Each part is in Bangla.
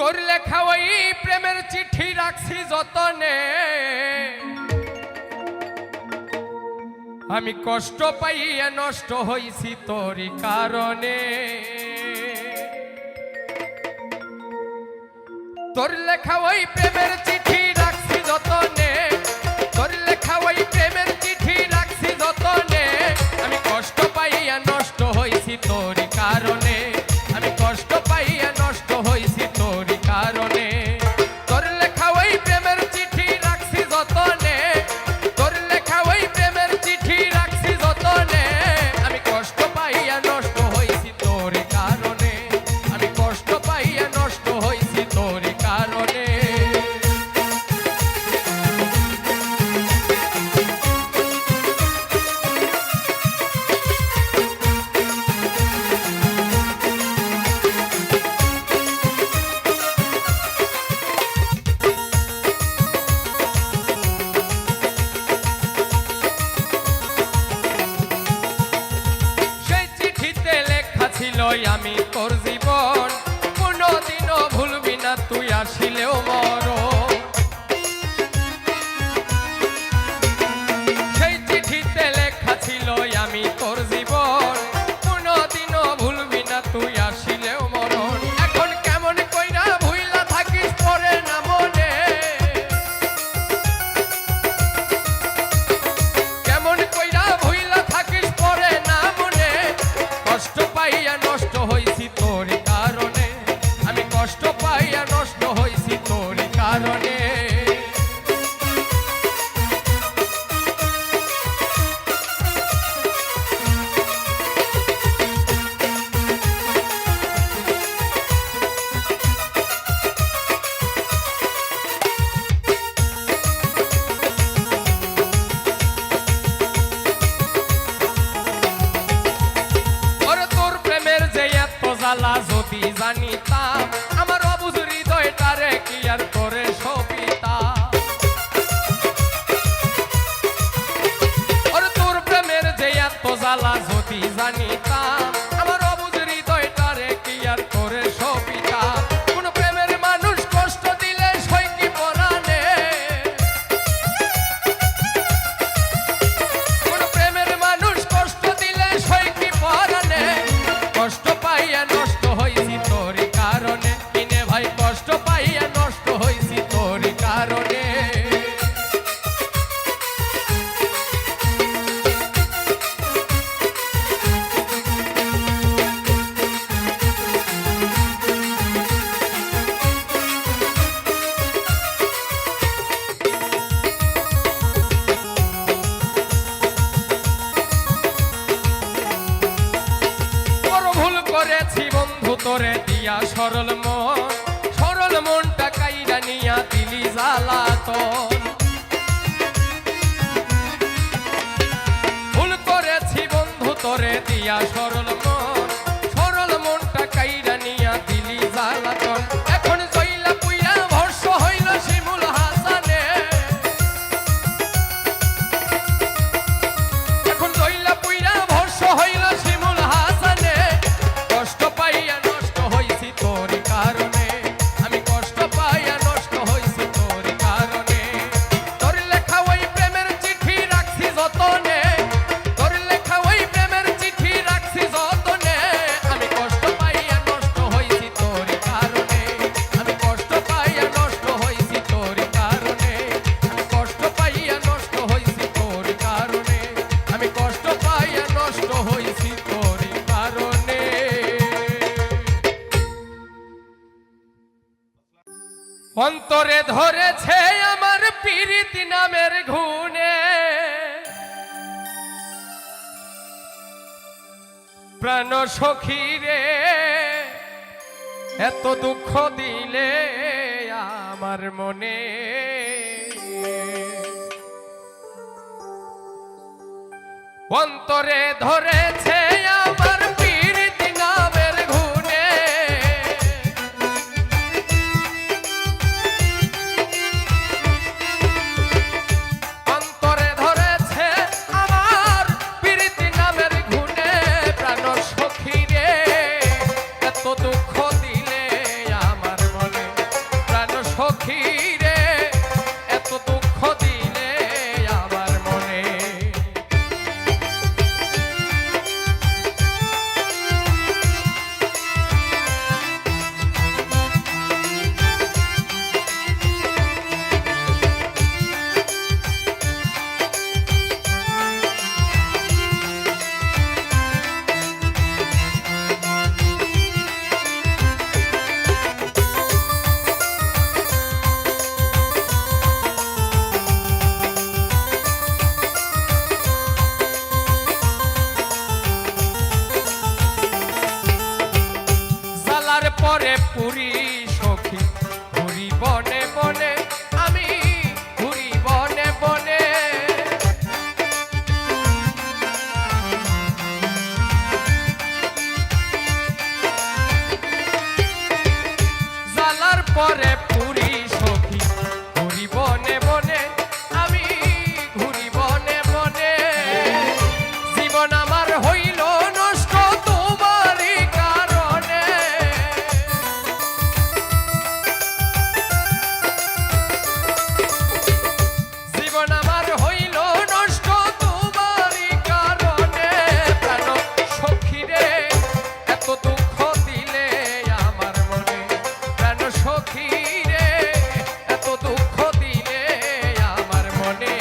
তোর লেখা ওই প্রেমের চিঠি রাখছি যতনে, আমি কষ্ট পাইয়া নষ্ট হইছি তোরই কারণে। তোর লেখা ওই প্রেমের চিঠি রাখছি যতনে, তোর লেখা ওই প্রেমের চিঠি রাখছি যতনে, আমি কষ্ট পাইয়া নষ্ট হইছি তোরই কারণে, আমি কষ্ট পাইয়া নষ্ট হইছি তোরই কারণে। তোর লেখা ওই প্রেমের চিঠি রাখছি যতনে, তোর লেখা ওই প্রেমের চিঠি রাখছি যতনে, আমি কষ্ট পাইয়া নষ্ট হইছি তোরই কারণে, আমি কষ্ট পাইয়া নষ্ট হইছি তোরই কারণে। আমি তোর জীবন কোনদিনও ভুলবি না তুই আসিলেও মরণ। সেই চিঠিতে লেখা ছিল আমি তোর জীবন কোনদিনও ভুলবি না তুই আসিলেও মরণ। এখন কেমন কইরা ভুইলা থাকিস পরে না মনে, কেমন কইরা ভুইলা থাকিস পরে না মনে, কষ্ট পাইয়া নষ্ট হইছি তোরই কারণে, আমি কষ্ট পাইয়া নষ্ট হইছি তোরই কারণে। যদি জানিতাম আমার অবুঝ হৃদয়টারে কি আর করে সবিতাম, ওরে তোর প্রেমের যে এত জ্বালা যদি জানিতাম আমার অবুঝ হৃদয়টারে কি আর করে সবিতাম। কোন প্রেমের মানুষ কষ্ট দিলে সই কি পরাণে, কোন প্রেমের মানুষ কষ্ট দিলে সই কি পরাণে, কষ্ট পাইয়া নষ্ট হইছি তোরই কারণে, কিনে ভাই কষ্ট পাইয়া নষ্ট হইছি তোরই কারণে। করেছি বন্ধু তোরে দিয়া সরল মন, সরল মনটা কাইরা নিয়া দিলি জ্বালাতন। ভুল করেছি বন্ধু তোরে দিয়া সরল মন, সরল মনটা কাইরা নিয়া দিলি জ্বালাতন। এখন জইলা পুইরা ভর্ষ হইল শিমুল হাসানে, এখন জইলা পুইরা ভর্ষ হইল শিমুল হাসানে, কষ্ট পাইয়া নষ্ট হইছি তোরই কারণে, আমি কষ্ট পাইয়া নষ্ট হইছি তোরই কারণে। তোর লেখা ওই প্রেমের চিঠি রাখছি যতনে, তোর লেখা ওই প্রেমের চিঠি রাখছি যতনে, আমি কষ্ট পাইয়া নষ্ট হইছি তোরই কারণে, আমি কষ্ট পাইয়া নষ্ট হইছি তোরই কারণে, আমি কষ্ট পাইয়া নষ্ট হইছি তোরই কারণে, আমি কষ্ট পাইয়া নষ্ট হইছি তোরই কারণে। অন্তরে ধরেছে আমার পীরিতি নামের ঘুনে, প্রাণ সখী রে এত দুঃখ দিলে আমার মনে, অন্তরে ধরেছে আমার পীরিতি নামের ঘুনে, অন্তরে ধরেছে আমার পীরিতি নামের ঘুনে, প্রাণ সখী রে এত দুঃখ দিলে আমার মনে। পরে পুরি সখী ঘুরি বনে বনে আমি ঘুরি বনে বনে জীবন আমার হইল নষ্ট তোমারই কারণে জীবন আমার হইল নষ্ট তোমারই কারণে প্রাণ সখী রে এত দুঃখ দিলে আমার মনে প্রাণ সখী রে এত দুঃখ দিলে আমার মনে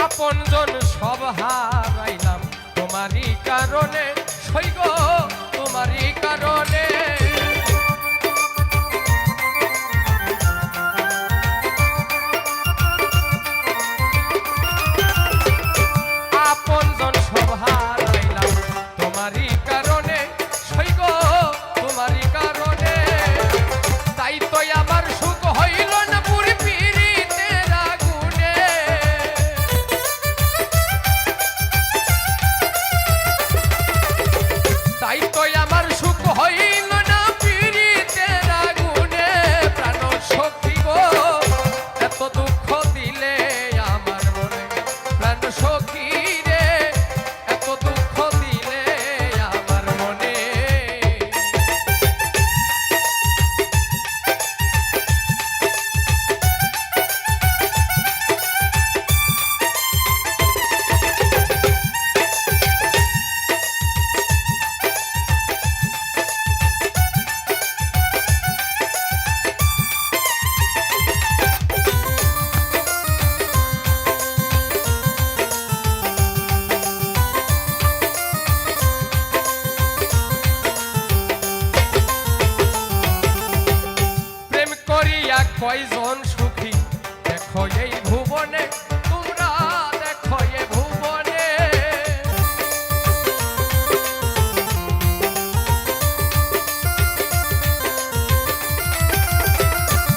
আপনজন সব হারাইলাম তোমারই কারণে সৈগ তোমারই কারণে আপনজন সব হারাইলাম তোমারই কারণে সৈগ তোমারই কারণে তাই তো আমার সুখ হইল না পুরি পীড়িতের আগুনে তাই তো আমার সুখ হইল না পীড়িতের আগুনে প্রাণ সখী গো এত দুঃখ দিলে আমার মনে প্রাণ সখী রে এত দুঃখ দিলে আমার মনে প্রেম করিয়া কয়জন সুখী দেখো এই ভুবনে তোমরা দেখো এই ভুবনে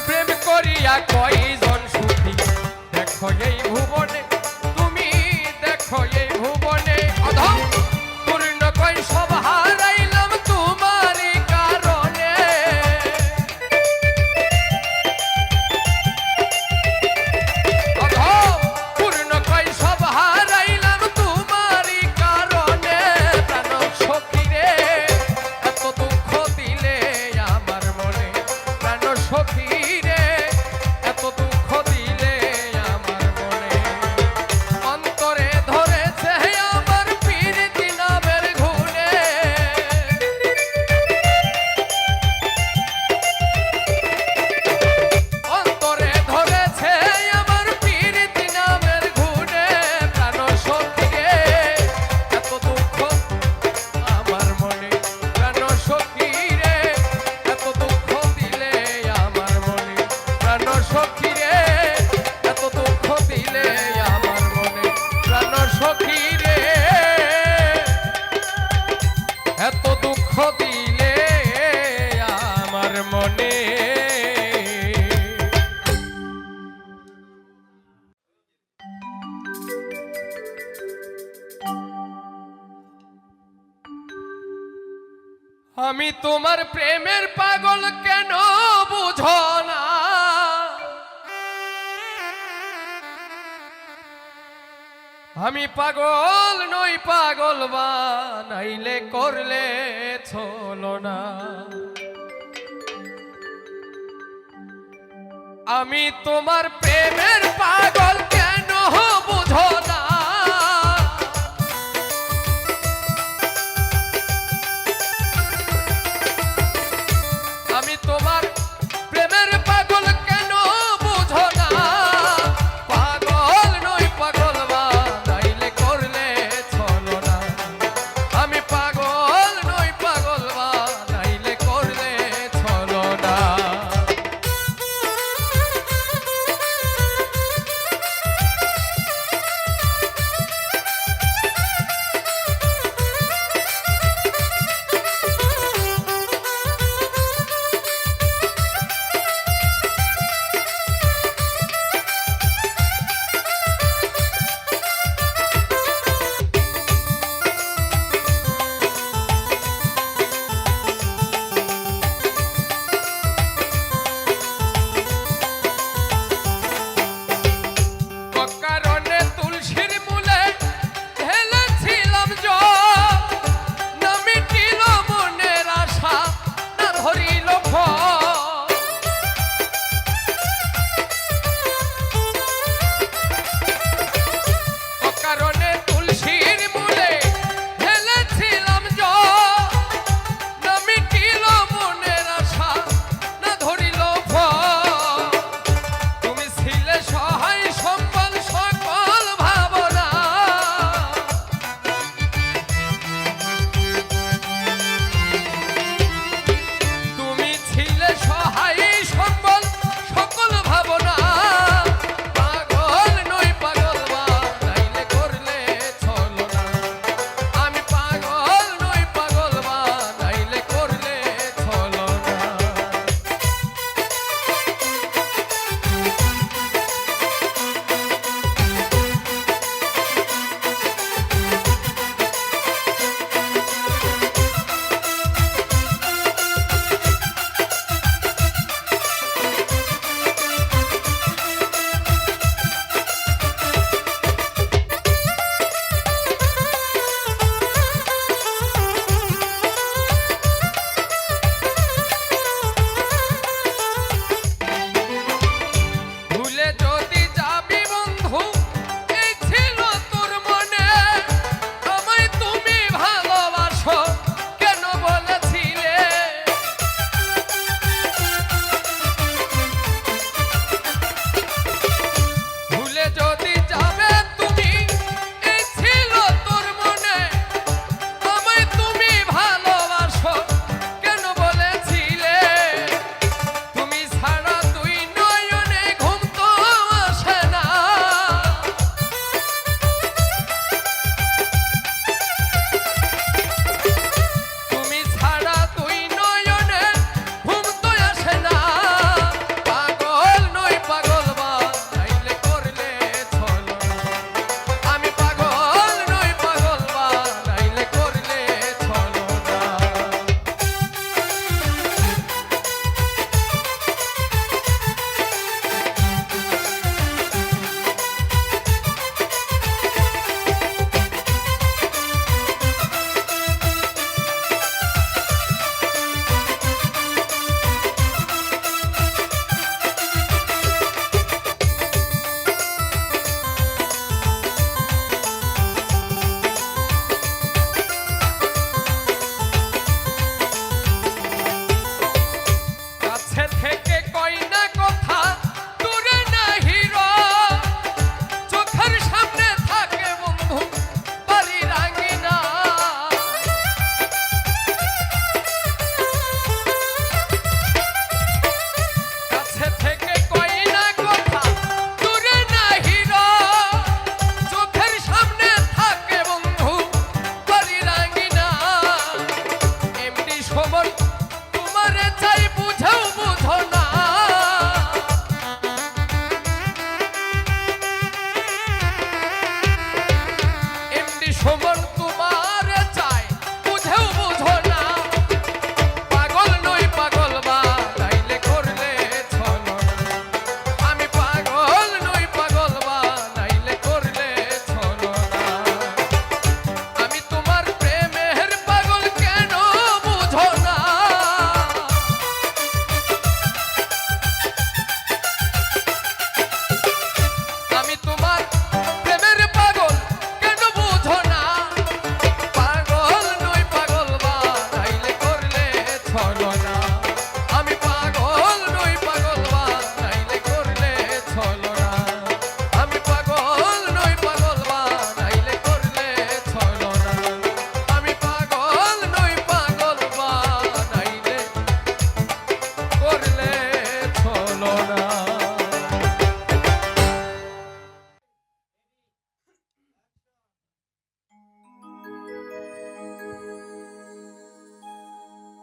প্রেম করিয়া কয়জন সুখী দেখো এই ভুবনে তুমি দেখো এই ভুবনে অধম পূর্ণ কয় সব হারাইলাম তোমারই কারণে অধম পূর্ণ কয় সব হারাইলাম তোমারই কারণে প্রাণ সখী রে এত দুঃখ দিলে আমার মনে প্রাণ সখী রে এত দুঃখ দিলে আমার মনে অন্তরে ধরেছে আমার পীড়িতি নামের ঘুনে অন্তরে ধরেছে আমার পীড়িতি নামের ঘুনে প্রাণ সখী রে এত দুঃখ আমার মনে প্রাণ সখী রে এত দুঃখ দিলে আমার মনে প্রাণ সখী রে এত দুঃখ দিলে আমার মনে প্রাণ সখী রে এত দুঃখ দিলে আমার মনে আমি তোমার প্রেমের পাগল কেন বুঝো না আমি পাগল নই পাগল বানাইলে করলে চলো না আমি তোমার প্রেমের পাগল কেন বুঝো না আমি তোমার প্রেমের পাগল কেন বুঝো না পাগল নই পাগল বানাইলে করলে চলো না আমি পাগল নই পাগল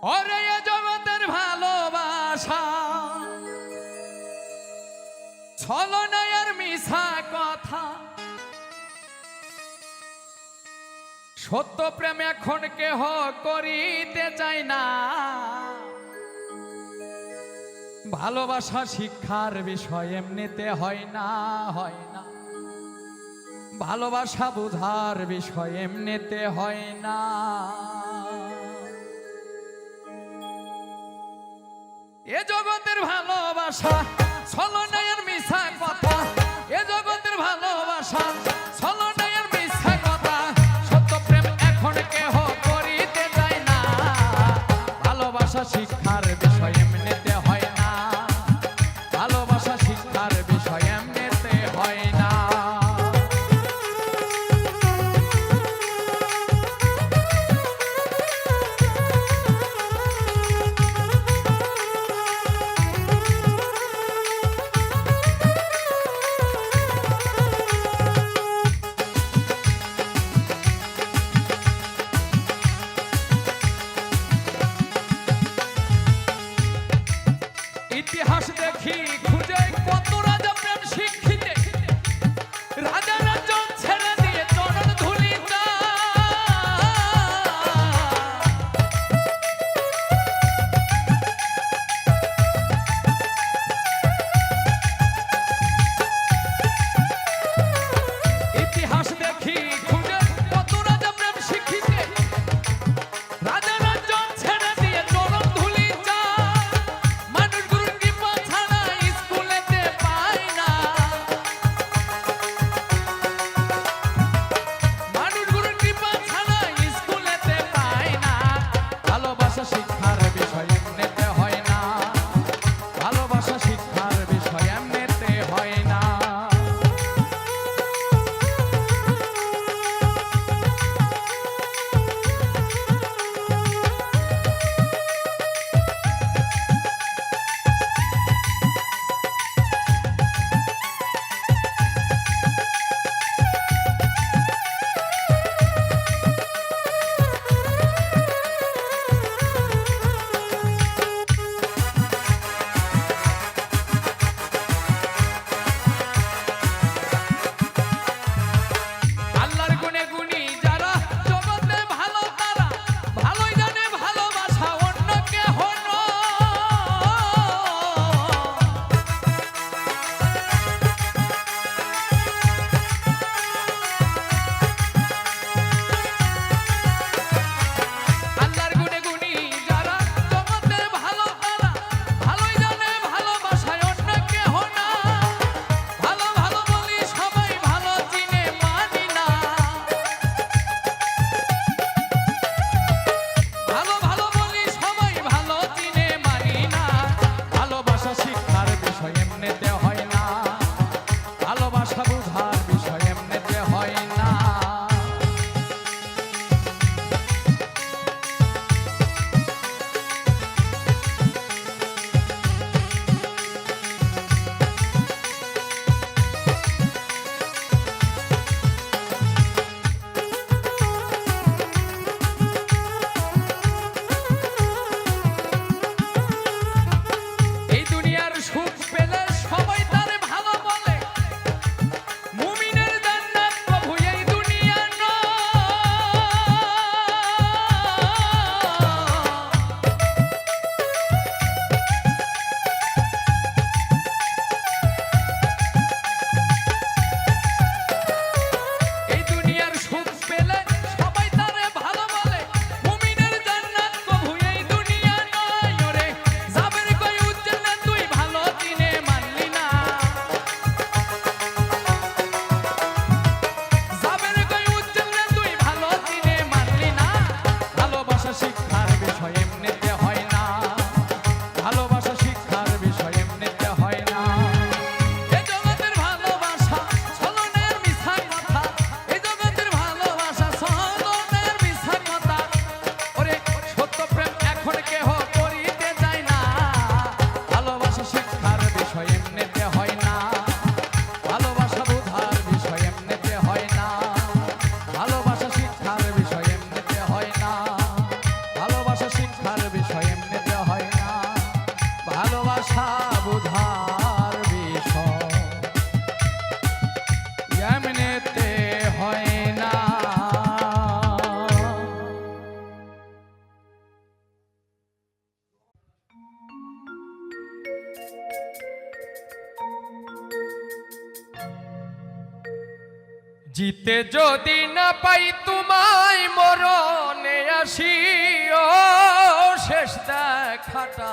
ওরে এ জগতের ভালোবাসা ছলনায় আর মিছা কথা, সত্য প্রেম এখন কেহ করিতে চায় না। ভালোবাসা শিক্ষার বিষয় এমনিতে হয় না, হয় না। ভালোবাসা বুঝার বিষয় এমনিতে হয় না। এ জগতের ভালোবাসা ছলনায় আর মিছা কথা, এ জগতের ভালোবাসা ছলনায় আর মিছা কথা, সত্য প্রেম এখন কেহ করিতে চায় না। ভালোবাসা শিক্ষার বিষয় এমনিতে হয় না, ভালোবাসা শিক্ষার বিষয় এমনিতে হয় না। জিতে যদি না পাই তোমায় মরণে আসিও শেষ দেখাটা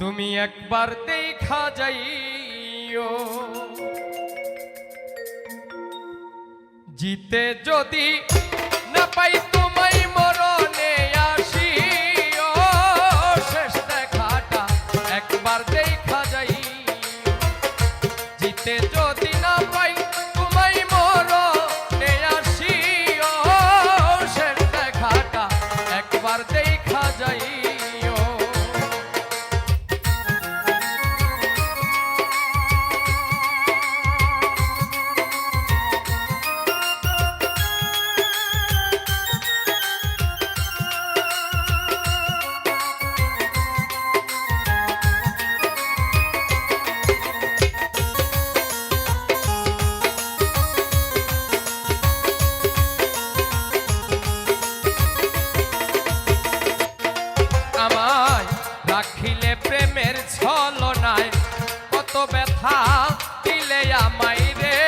তুমি একবার দেখা যাইও। জিতে যদি না পাই তোমায় মরণে আসিও শেষ দেখাটা একবার দেখা যাইও। জিতে যদি না পাই তোমায় মরণে আসিও শেষ দেখাটা একবার দেখা যাইও। রাখিলে প্রেমের ছলনায় কত ব্যথা দিলে আমায় রে,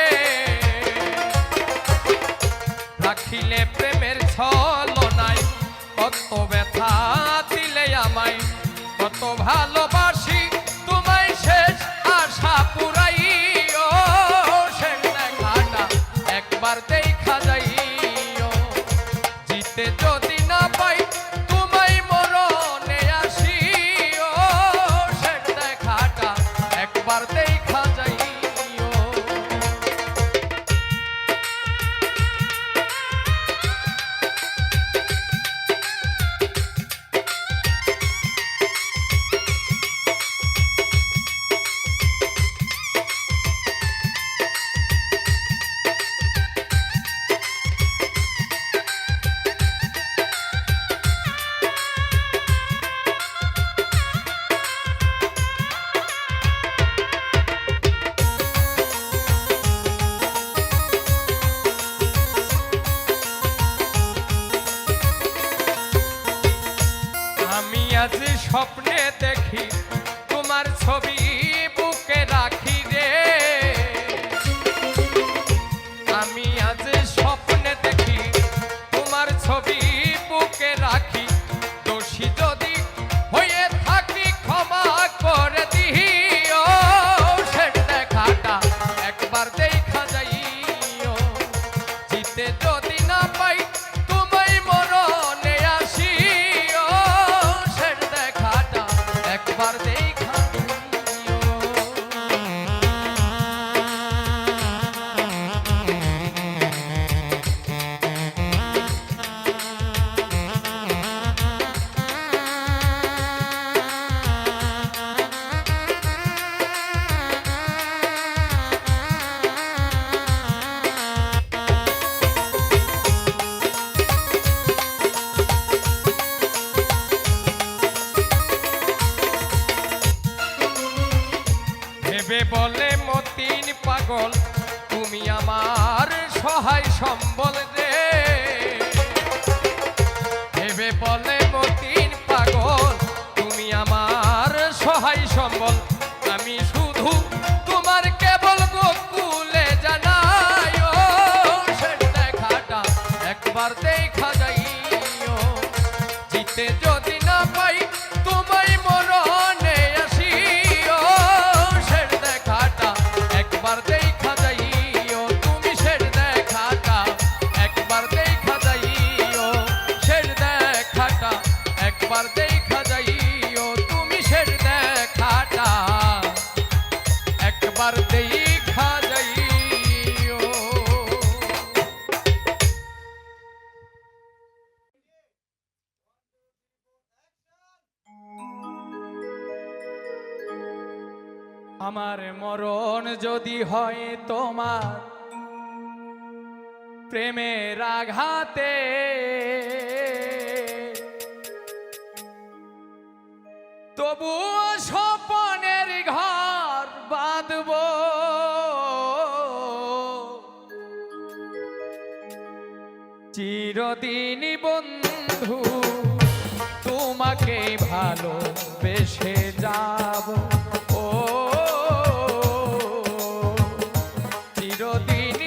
রাখিলে প্রেমের ছলনায় কত ব্যথা দিলে আমায়, কত ভালোবাসি তোমায় শেষ আশা পুরাইও শেষ দেখাটা একবার দেখা যাইও। জিতে যদি না পাই তোমায় মরণে আসিও শেষ দেখাটা একবার দেখা যাইও। আমি আজ স্বপ্নে দেখি তোমার ছবি বুকে রাখি রে, আমি আজ স্বপ্নে দেখি তোমার ছবি বুকে রাখি। দোষী যদি হয়ে থাকি ক্ষমা করে দিও শেষ দেখাটা একবার দেখা যাইও। জিতে যদি না পাই তোমায় মরণে আসিও শেষ দেখাটা একবার দেখা ভেবে বলে মতিন পাগল তুমি আমার সহায় সম্বল রে, ভেবে বলে মতিন পাগল তুমি আমার সহায় সম্বল। আমি শুধু তোমার কেবল গোকুলে জানাই শেষ দেখাটা একবার দেখা যাইও। জিতে যদি না পাই তোমায় মরণে আসিও শেষ দেখাটা একবার দেখা যাইও। তুমি শেষ দেখাটা একবার দেখা যাইও, শেষ দেখাটা একবার দেখা যাইও। তুমি শেষ দেখাটা একবার দেখা যাইও। আমার মরণ যদি হয় তোমার প্রেমের আঘাতে, তবুও স্বপনের ঘর বাঁধব চিরদিন বন্ধু তোমাকে ভালোবেসে যাব। ও চিরদিন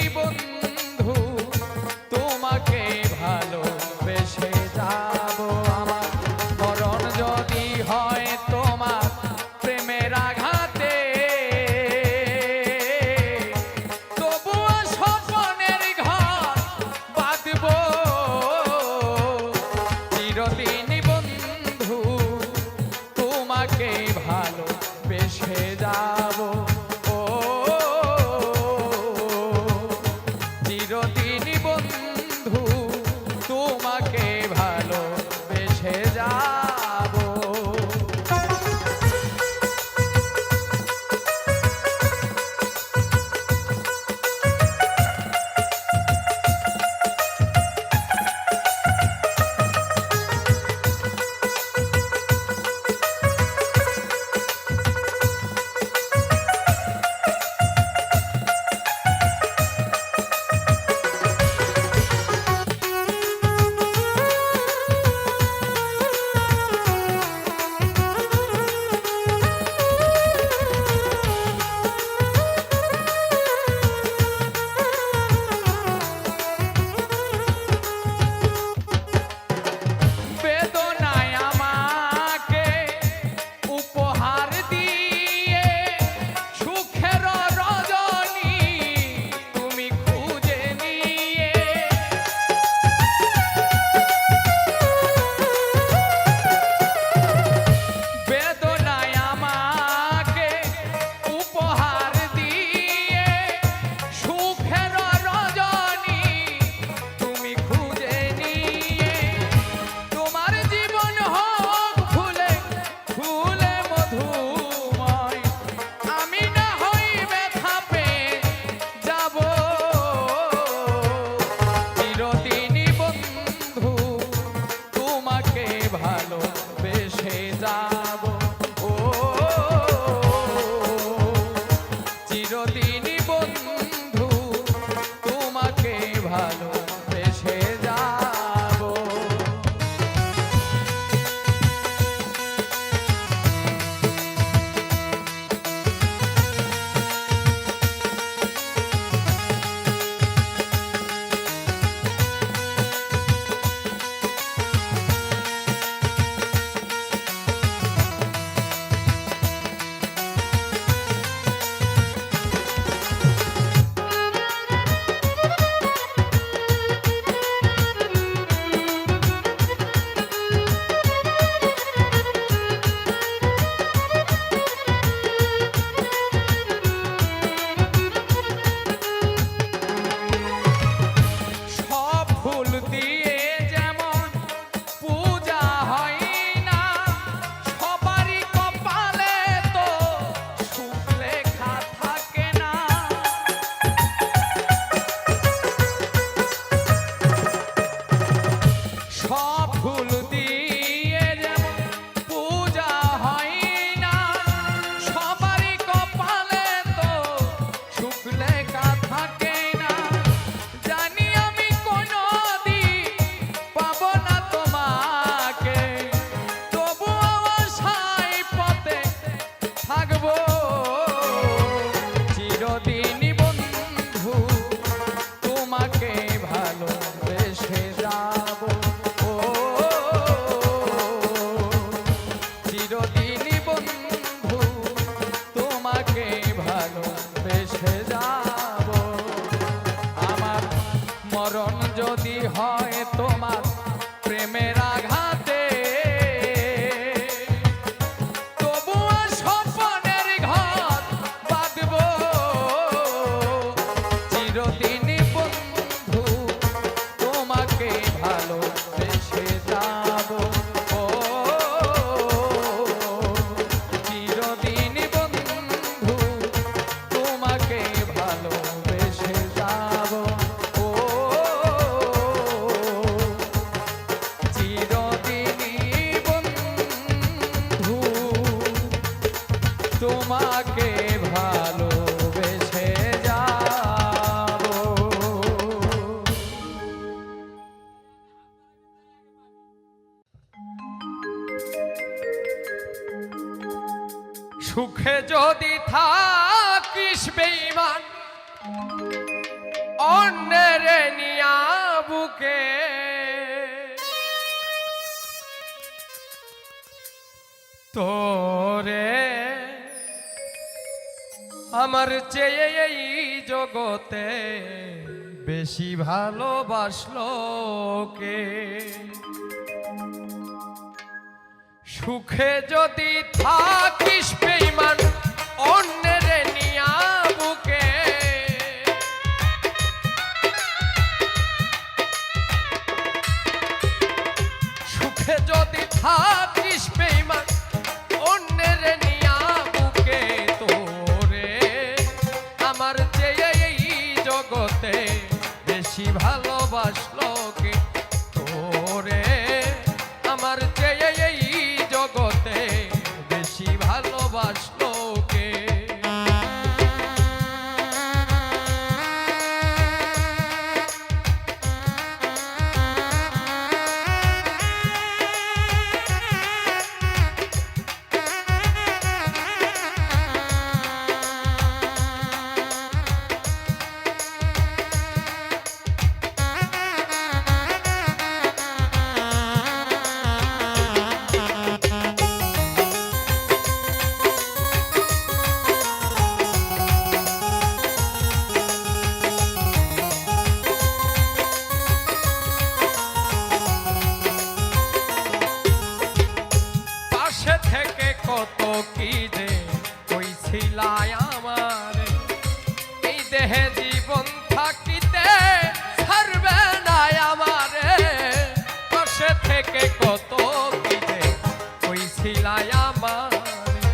চিরদিনই বন্ধু তোমাকে ভালোবেসে যাব। তোমাকে ভালোবেসে যাব। সুখে যদি থাকিস বেঈমান অন্যের নিয়া বুকে, তোরে আমার চেয়ে এই জগতে বেশি ভালোবাসলো কে? সুখে যদি থাকিস বেঈমান অন্যের নিয়া বুকে, থাকিস বেঈমান অন্যের নিয়া বুকে তোরে আমার চেয়ে এই জগতে বেশি ভালোবাসলো কে তোরে আমার চেয়ে এই জগতে বেশি ভালোবাসলো কে থেকে কত কি যে কইছিলাই আমারে এই দেহে জীবন থাকিতে ছাড়বে না আমারে পাশে থেকে কত কি যে কইছিলাই আমারে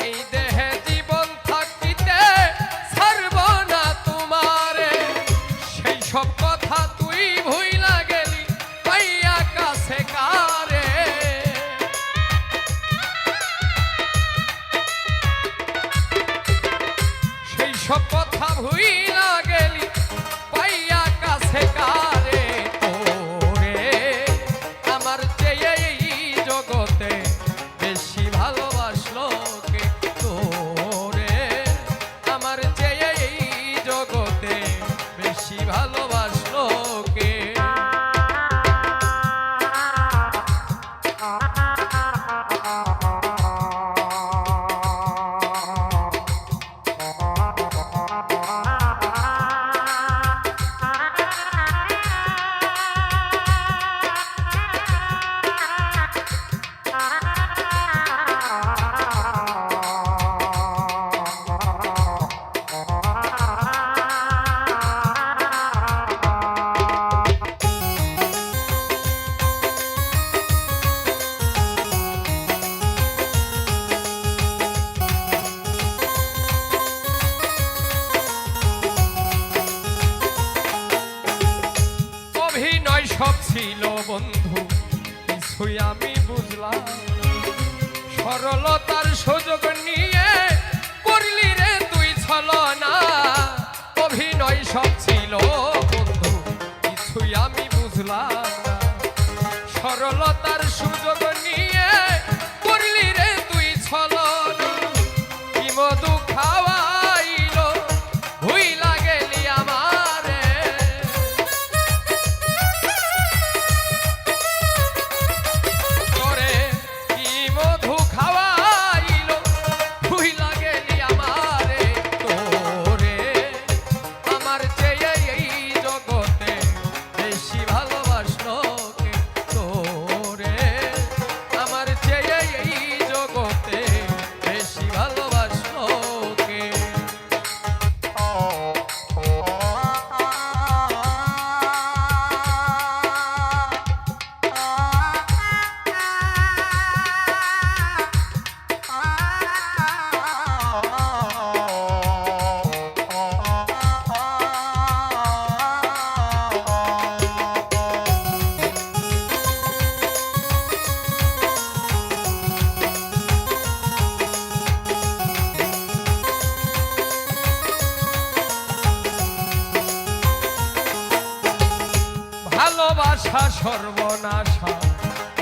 এই দেহে জীবন থাকিতে ছাড়ব না তোমারে সেই সব কথা তুই ভুইলা গেলি পাইয়া কাছে কারে সব কথা ভুইলা গেলি পাইয়া কাছে কারে তোরে আমার চেয়ে এই জগতে বেশি ভালোবাসলো কে তোরে আমার চেয়ে এই জগতে বেশি ভালোবাসলো কে সব ছিল বন্ধু কিছুই আমি বুঝলাম সরলতার সুযোগ নিয়ে করলি রে তুই ছলনা অভিনয় সব ছিল বন্ধু কিছুই আমি বুঝলাম না সরলতার সুযোগ নিয়ে করলি রে তুই ছলনা কি মধু খাওয়াইলো ভুইলা গেলি আমারে ভালোবাসা সর্বনাশা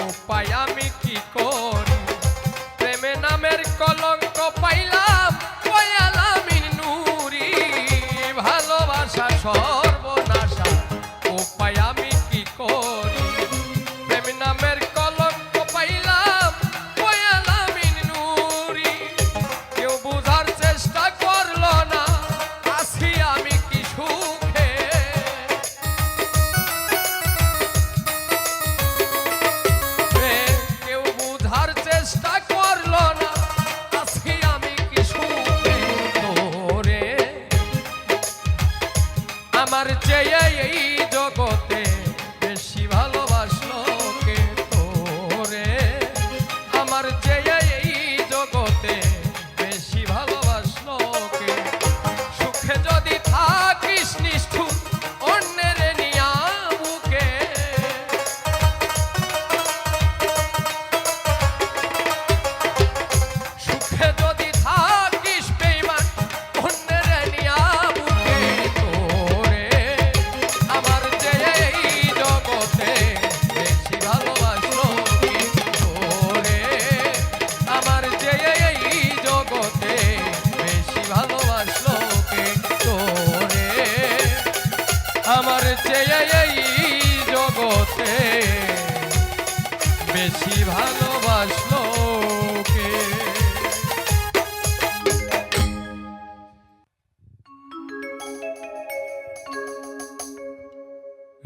উপায় আমি কি করি প্রেমে নামের কলঙ্ক পাইলাম কয়ালামি নুরি ভালোবাসা সর্বনাশা উপায় আমি কি করি প্রেমে নামের কলঙ্ক পাইলাম কয়ালামি নুরি কেউ বুঝার চেষ্টা করলো না আছি আমি কি সুখে চেষ্টা করলো না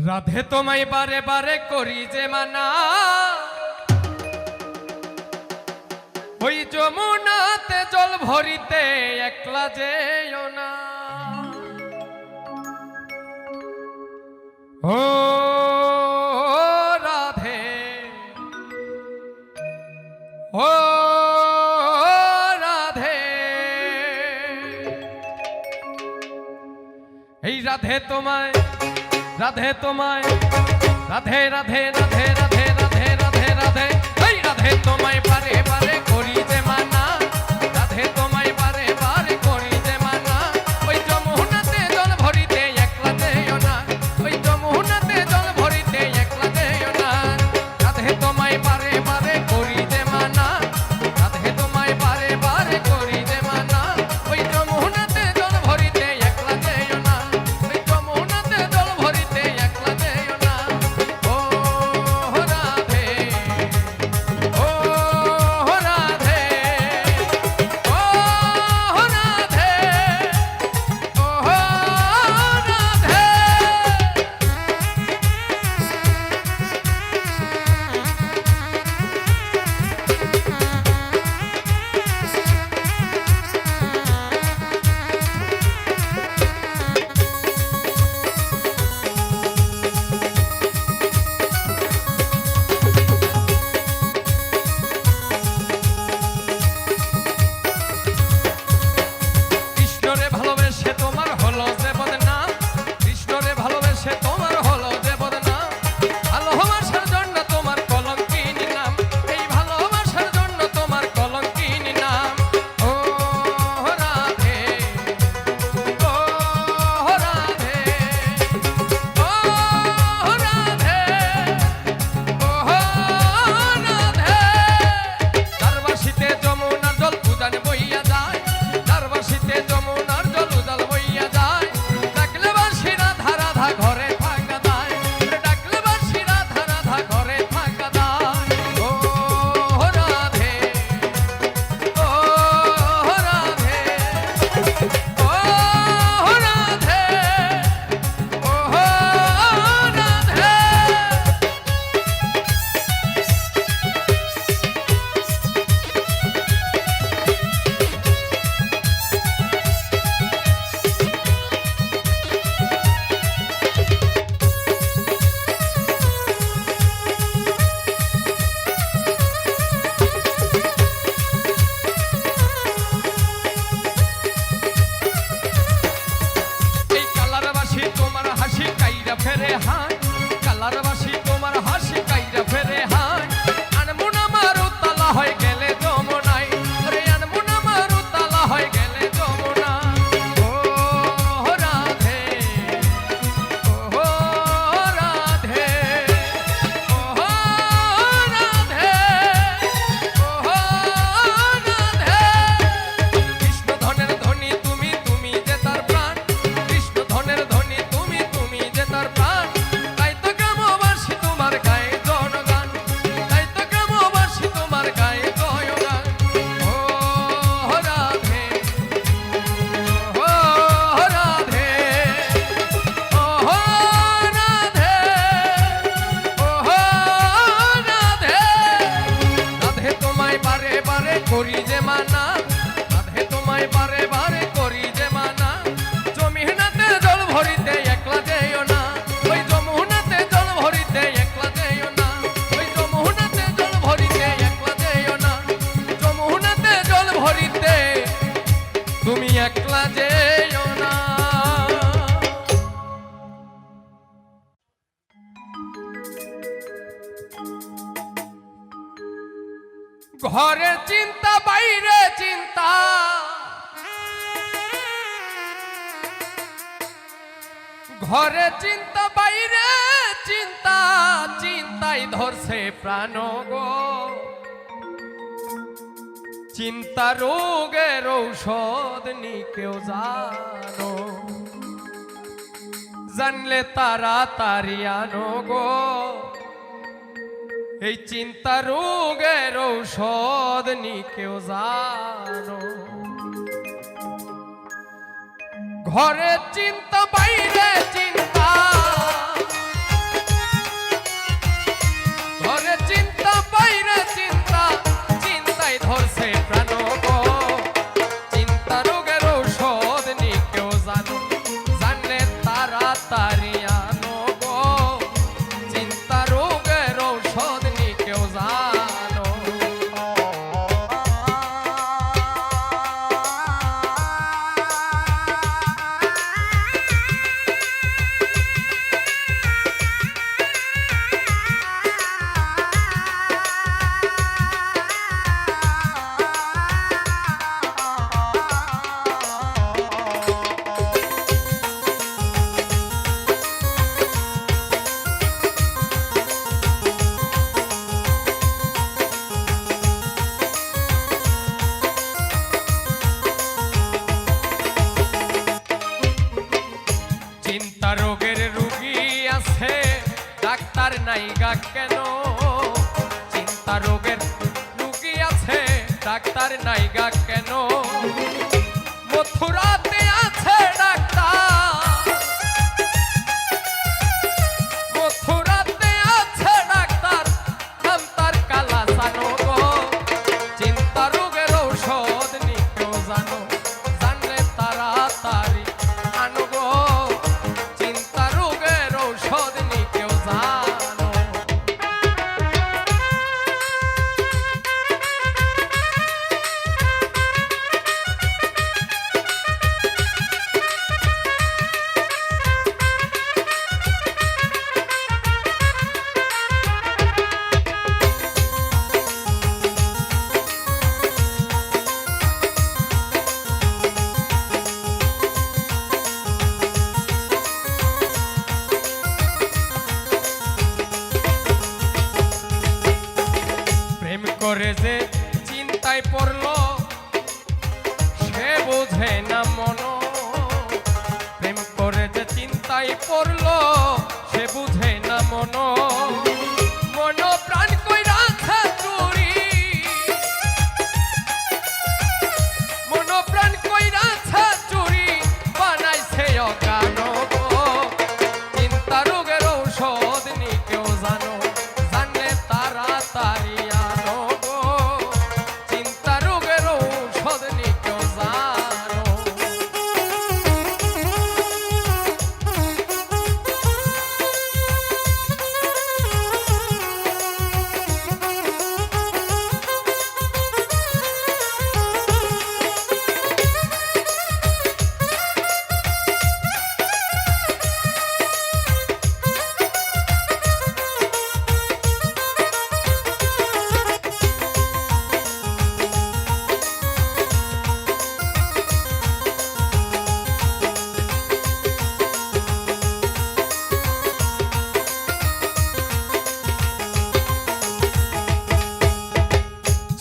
রাধে তোমায় বারে বারে করি যে মানা, ওই যমুনাতে জল ভরিতে একলা যেও না। ও রাধে, ও রাধে, এই রাধে তোমায়, রাধে তোমায়, রাধে রাধে রাধে রাধে রাধে রাধে রাধে, এই রাধে তোমায় বারে বারে করি যে মানা, রাধে তোমায় বারে বারে করি যে মানা, ওই যমুনাতে জল ভরিতে একলা যেও না, ওই যমুনাতে জল ভরিতে একলা যেও না। রাধে তোমায় বারে বারে করি যে মানা, রাধে তোমায় বারে বারে করি যে মানা, ওই যমুনাতে জল ভরিতে একলা যেও না, ওই যমুনাতে জল ভরিতে একলা যেও না। ও রাধে, ও রাধে, ও রাধে, ও রাধে। কৃষ্ণরে ভালোবেসে তোমার হলো যে বদনাম, কৃষ্ণরে ভালোবেসে তোমার হলো যে বদনাম, ভালোবাসার জন্য তোমার কলঙ্কিনী নাম, এই ভালোবাসার জন্য তোমার কলঙ্কিনী নাম। ও রাধে, ও রাধে, ও রাধে, ও রাধে। চারবাসিতে যমুনার জল উজান বইয়া যায়, চারবাসিতে যমুনার জল উজান বইয়া যায়, ডাকলে বাঁশি রাধা রাধা ঘরে থাকা দায়, ডাকলে বাঁশি রাধা রাধা ঘরে থাকা দায়। ও রাধে, ও রাধে, ও রাধে, ও রাধে। এই কালার বাসি তোমার হাসি কাইরা ফেরে হায়, কালার বাসি তোমার হাসি কাইরা ফেরে হায়, আনমুনা মারু তালা হয়ে গেলে যমুনায়, ওরে আনমুনা মারু তালা হয়ে গেলে যমুনা। ও রাধে, ও রাধে, ও রাধে, ও রাধে। কৃষ্ণ ধনের ধনী তুমি, তুমি যে তার প্রাণ, কৃষ্ণ ধনের ধনী তুমি, তুমি যে তার প্রাণ, তাই তো গ্রামবাসী তোমার গায়ে জনগান, তাই তো গ্রামবাসী তোমার গায়ে জয়গান। ও রাধে, ও রাধে, ও রাধে, ও রাধে। রাধে তোমায় বারে বারে করি যে মানা, রাধে তোমায় বারে বারে করি যে মানা, যমুনাতে জল ভরিতে একলা যেও না, ওই যমুনাতে জল ভরিতে একলা যেও না, ওই যমুনাতে জল ভরিতে একলা যেও না, যমুনাতে জল ভরিতে তুমি একলা যেও না। ঘরের চিন্তা বাইরে চিন্তা, ঘরে চিন্তা বাইরে চিন্তা, চিন্তাই ধরছে প্রাণ গো, চিন্তা রোগের ঔষধ নি কেউ জানো, জানলে তাড়াতাড়ি আনো গো, এই চিন্তা রোগের ঔষধ নি কেউ জানো। ঘরে চিন্তা বাইরে চিন্তা, ডাক্তার নাই গা কেন? চিন্তা রোগের রুগী আছে, ডাক্তার নাই গা কেন? মথুরাতে আছে ডাক্তার, মথুরাতে আছে ডাক্তার, নাম তার কালা সানো গো। চিন্তা রোগের ঔষধ নি কেউ জানো, জানলে তাড়াতাড়ি আনো গো। চিন্তা রোগের ঔষধ নি কেউ জানো। প্রেম করে যে চিন্তায় পড়লো সে বোঝে না মন। প্রেম করে যে চিন্তায় পড়লো সে বুঝে না মন। মন প্রাণ কইরা চুরি, মন প্রাণ কইরা চুরি, বানাইছে অজ্ঞান গো। চিন্তা রোগের ঔষধ নি কেউ জানো, জানলে তাড়াতাড়ি আনো গো। চিন্তা রোগের ঔষধ নি কেউ জানো।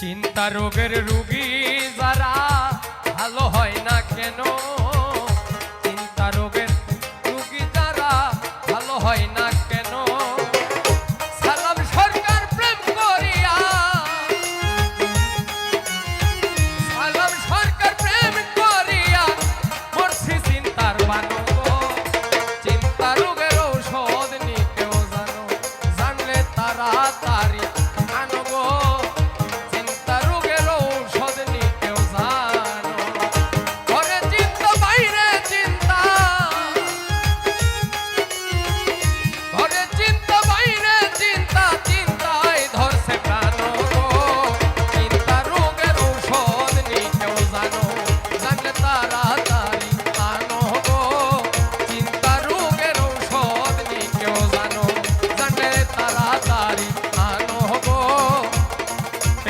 চিন্তা রোগের রুগী যারা ভালো হয় না কেন? চিন্তা রোগের রুগী যারা ভালো হয় না কেন? সালাম সরকার প্রেম করিয়া, সালাম সরকার প্রেম করিয়া মরছি চিন্তার বানো গো। চিন্তা রোগের ঔষধ নি কেউ জানো, জানলে তাড়াতাড়ি আনো গো। চিন্তা রোগের ঔষধ নি কেউ জানো। ঘরে চিন্তা বাইরে চিন্তা, ঘরে চিন্তা বাইরে চিন্তা, চিন্তায় ধরছে প্রাণ গো। চিন্তা রোগের ঔষধ নি কেউ জানো, জানলে তাড়াতাড়ি আনো গো। চিন্তা রোগের ঔষধ নি কেউ জানো, জানলে তাড়াতাড়ি আনো গো।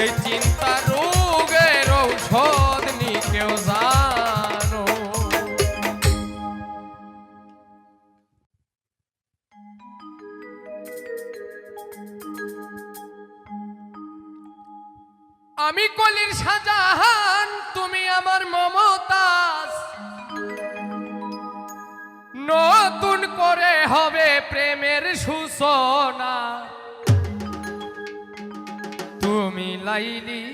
এই চিন্তা রোগের ঔষধ নি কেউ জানো। আমি কলির শাহজাহান, তুমি আমার মমতাজ। নতুন করে হবে প্রেমের সূচনা। তুমি লাইলি,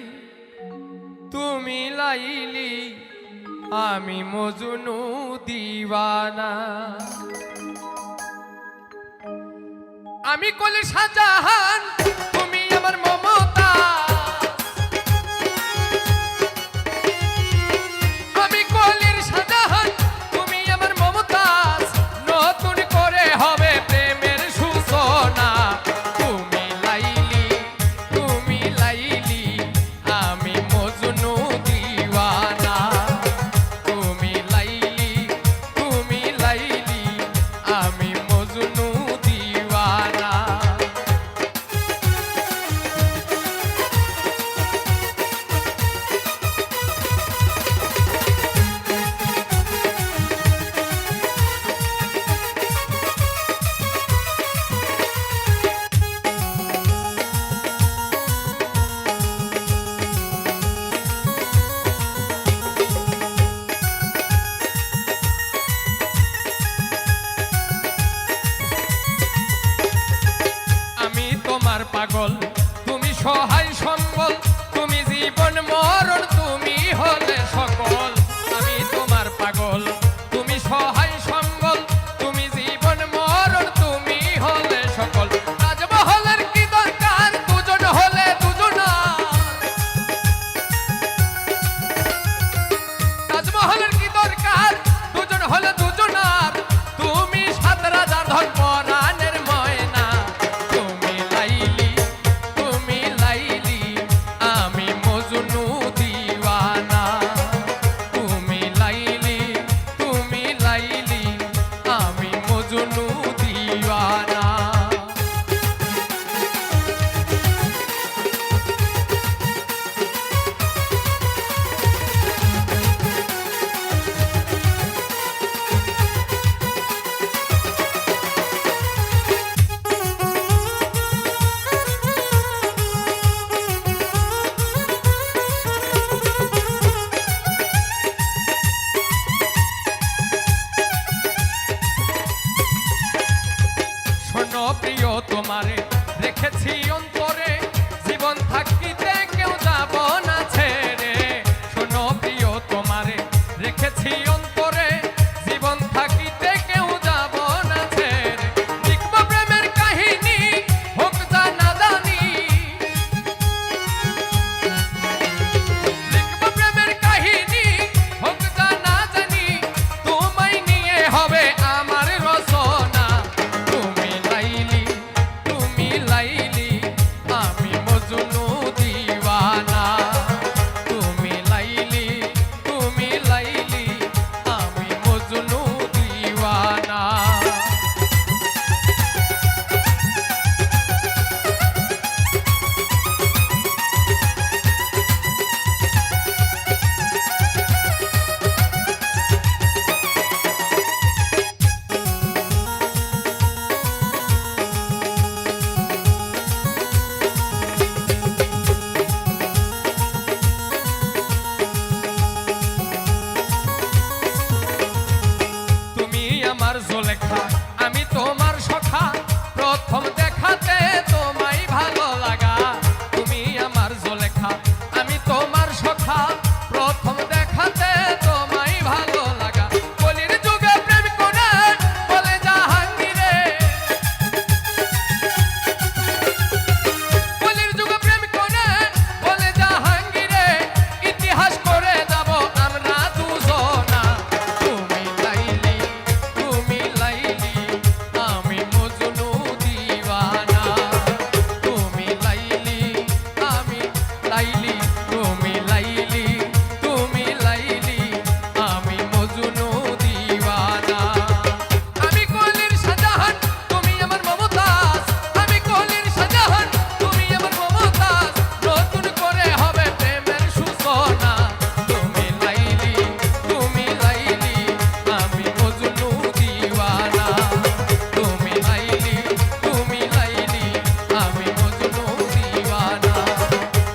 তুমি লাইলি, আমি মজনু দিওয়ানা। আমি কলি শাহজাহান, তুমি আমার মমতা। আমি কলির শাহজাহান, তুমি আমার মমতাজ। নতুন করে হবে প্রেমের সূচনা। তুমি লাইলি, তুমি লাইলি, আমি মজনু দিওয়ানা। তুমি লাইলি, তুমি লাইলি, আমি মজনু দিওয়ানা। পাগল, তুমি সহায় সম্বল, তুমি জীবন মরণ, তুমি হলে সকল। আমি তোমার পাগল, তুমি সহায় সম্বল, তুমি জীবন মরণ, তুমি হলে সকল। তাজমহলের কি দরকার, দুজন হলে দুজনা। তাজমহলের কি দরকার, দুজন হলে দুজনার। তুমি সাত রাজার ধন পরাণের ময়না। তুমি লাইলি, তুমি লাইলি, আমি মজনু দিওয়ানা। তুমি লাইলি, তুমি লাইলি, আমি মজনু দিওয়ানা। শোনো প্রিয়, তোমারে রেখেছি অন্তরে, জীবন থাকিতে কেউ যাব না ছেড়ে। শোনো প্রিয়, তোমারে রেখেছি অন্তরে, জীবন থাকিতে কেউ যাব না ছেড়ে। লিখব প্রেমের কাহিনী, হোক জানা জানি। লিখব প্রেমের কাহিনী, হোক জানা জানি। তোমায় নিয়ে হবে আমার রচনা। তুমি লাইলি, তুমি লাইলি, আমি মজনু দিওয়ানা। তুমি লাইলি, তুমি লাইলি, আমি মজনু দিওয়ানা। তুমি আমার জোলেখা, আমি তোমার সখা, প্রথম দেখাতে তোমায় ভালো লাগা। তুমি আমার জোলেখা, আমি তোমার সখা, প্রথম দেখাতে তোমায় ভালো লাগা। কলির যুগে প্রেম করে বলে জাহাঙ্গীরে। কলির যুগে প্রেম করে বলে জাহাঙ্গীরে, ইতিহাস করে যাব আমরা দুজনা। তুমি লাইলি, তুমি লাইলি, আমি মজনু দিওয়ানা। তুমি লাইলি, আমি লাইলি, তুমি লাইলি, তুমি লাইলি, আমি মজনু দিওয়ানা। আমি কলির শাহজাহান, তুমি আমার মমতাজ। আমি কলির শাহজাহান, তুমি আমার মমতাজ। নতুন করে হবে প্রেমের সূচনা। তুমি লাইলি, তুমি লাইলি, আমি মজনু দিওয়ানা। তুমি লাইলি, তুমি লাইলি, আমি মজনু দিওয়ানা।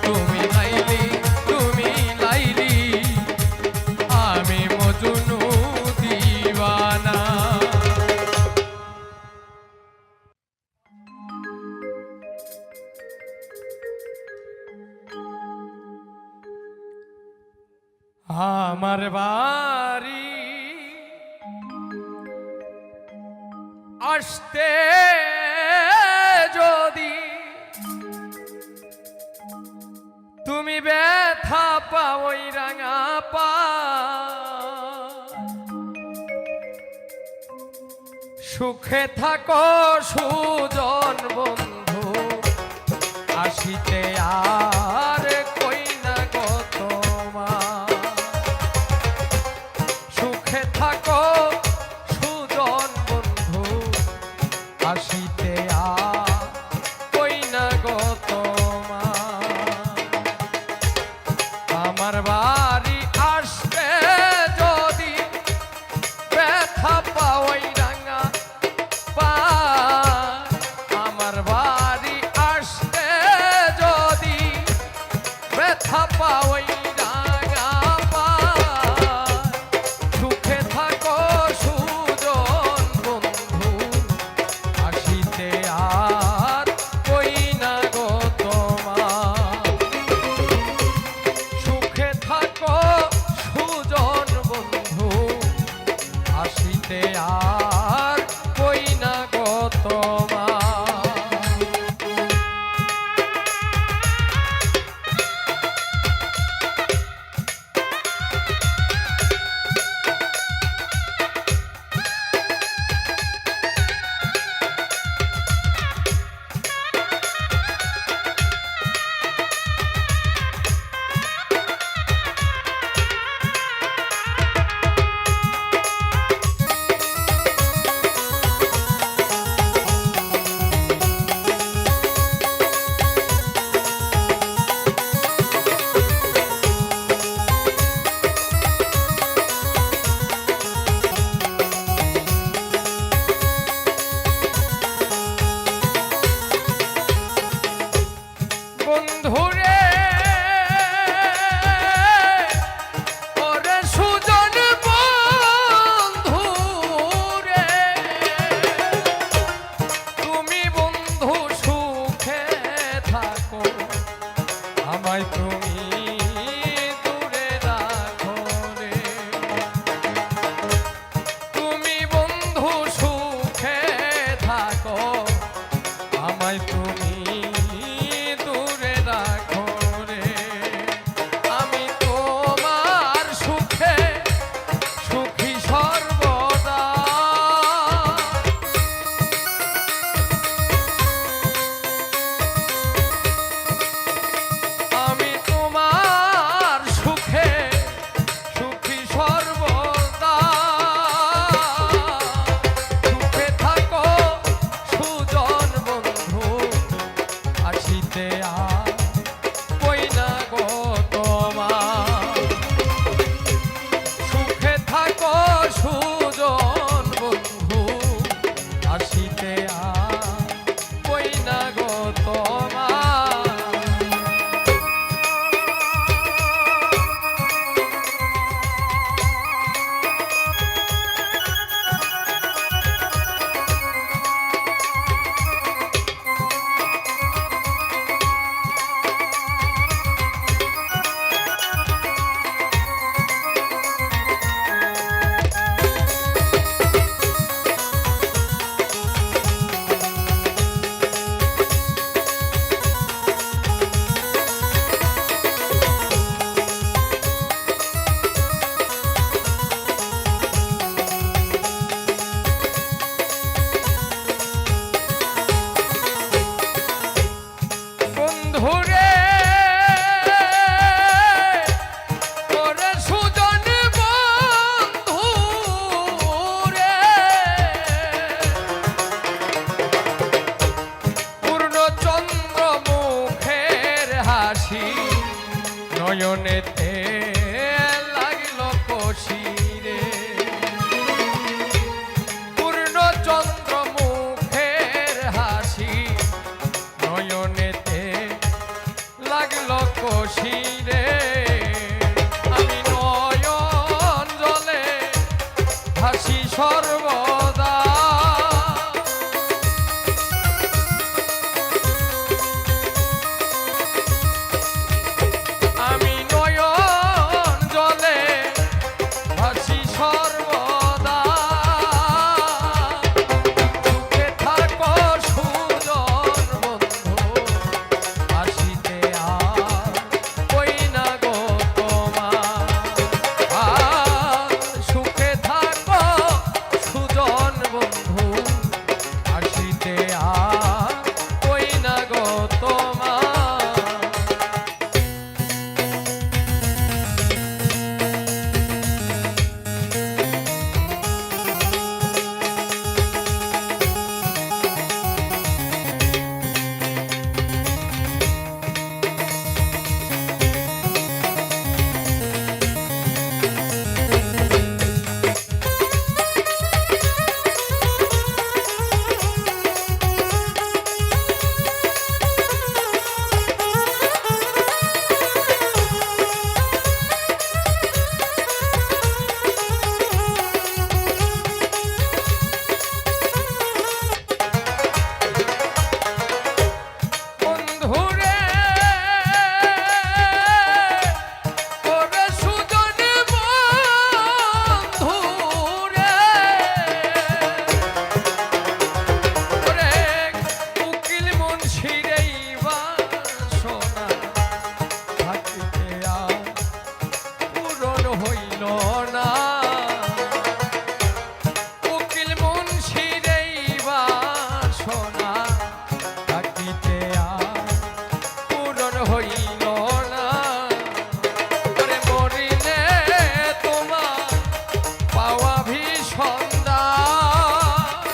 তুমি লাইলি, তুমি লাইলি, আমি মজনু দিওয়ানা। আমার বাড়ি আসতে যদি তুমি ব্যথা পাও, ওই রাঙা পা সুখে থাকো সুজন বন্ধু, আসিতে আর কই না গো তোমার। সুখে থাকো সুজন বন্ধু, আসিতে আর কই না গো তোমার। আমার বাড়ি আসতে যদি ব্যথা পাওয়াই রাঙা পা। আমার বাড়ি আসতে যদি ব্যথা পাওয়াই রাঙা পা। সুখে থাকো সুজন বন্ধু, আসিতে আর কই না গো নয়নেতে লাগলো কষিরে পূর্ণচন্দ্র মুখের হাসি নয়নেতে লাগলো কষিরে আমি নয়ন জলে ভাসি সর্বদা আমি নয়ন জলে ভাসি সর্বদা সুখে থাকো সুজন বন্ধু হাসিতে আর কই না গো তোমার সুখে থাকো সুজন বন্ধু হাসিতে আর কই না গো তোমার বন্ধুরে ওরে সুজন বন্ধুরে ওরে উকিল মুন্সিরে বাসনা থাকিতে আর পূরণ হইল না উকিল মুন্সিরে বাসনা থাকিতে আর পূরণ হইল না ওরে মরিলে তোমার পাওয়া ভীষণ দায়।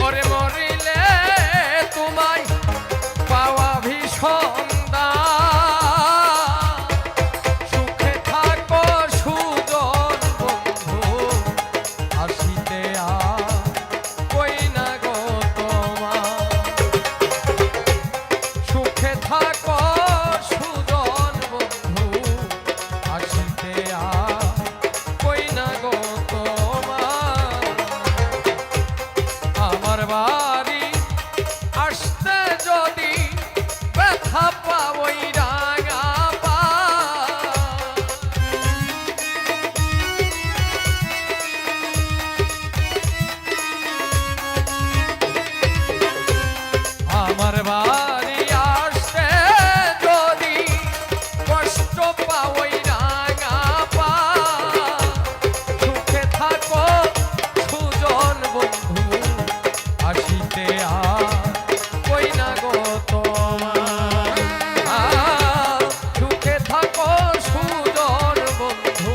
ওরে মরিলে তোমায় পাওয়া ভীষণ দায়। সুখে থাকো সুজন বন্ধু হাসিতে আর কই না গো তোমার সুখে থাকো সুজন বন্ধু হাসিতে আর কই না গো তোমার আমার বাড়ি আসতে যদি ব্যথা পাবই রাঙা পা আমার বাড়ি আসতে যদি কষ্ট পাওই রাঙা পা সুখে থাকো সুজন বন্ধু হাসিতে আর কই না গো তোমার সুখে থাকো সুজন বন্ধু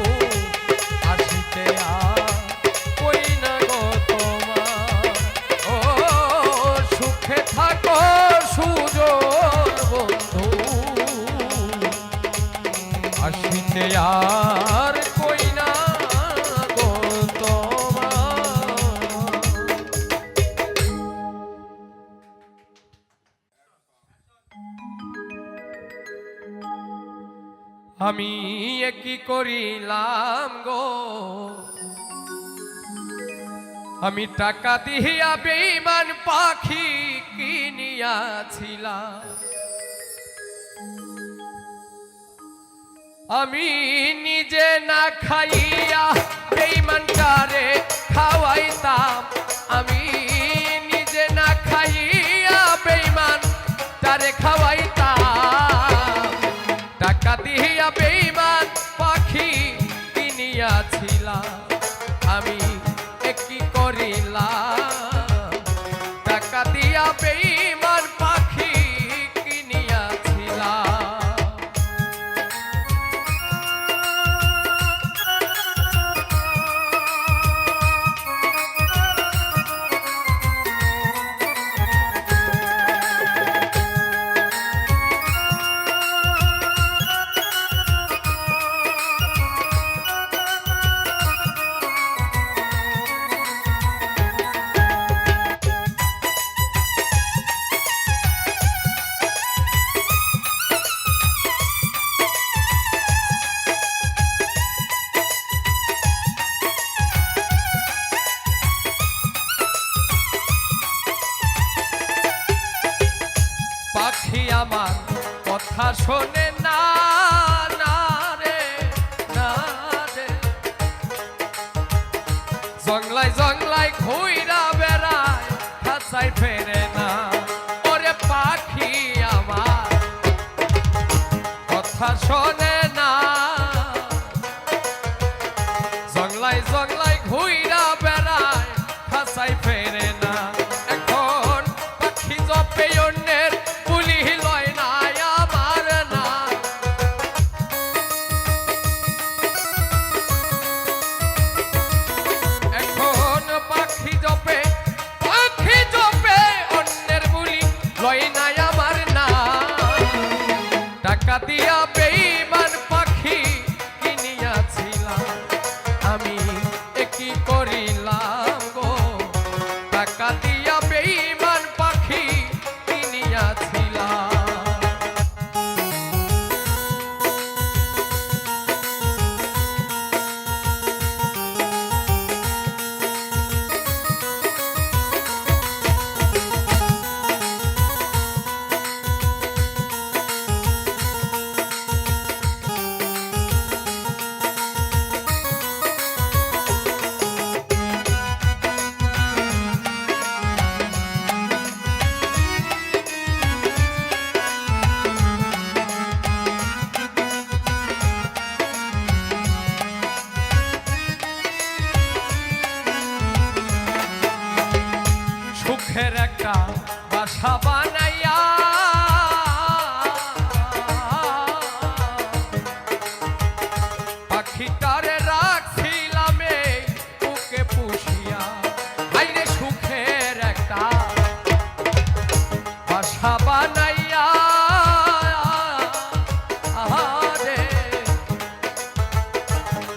হাসিতে আর কই না গো তোমার ও সুখে থাকো সুজন বন্ধু হাসিতে আর কই না গো তোমার আমি কি করিলাম গো আমি টাকা দিয়া বেঈমান পাখি কিনিয়াছিলাম আমি নিজে না খাইয়া বেঈমানটারে খাওয়াইতাম আমি নিজে না খাইয়া বেঈমানটারে খাওয়াইতাম টাকা দিয়া বেঈমান পাখি কিনিয়াছিলাম আমি কি করিলাম টাকা দিয়া বেঈমান পাখি কিনিয়াছিলাম আমার কথা শোনে না, না রে, না রে। জংলায় জংলায় ঘুইরা বেড়ায়, খাঁচায় ফেরে না। ওরে পাখি আমার কথা শোনে না, জংলায় জংলায় ঘুইরা বেড়ায়, খাঁচায় ফেরে না। এখন পাখি জপে অন্যের বুলি লয় না আমার না। এখন পাখি জপে অন্যের বুলি লয় না আমার না। টাকা দিয়া বেঈমান পাখি কিনিয়াছিলাম, আমি কি করিলাম গো। টাকা দিয়া বেঈমান পাখি কিনিয়াছিলাম। সুখের একটা বাসা বানাইয়া পাখিটারে রাখছিলাম এই বুকে পুষিয়া। আইরে সুখের একটা বাসা বানাইয়া, আহারে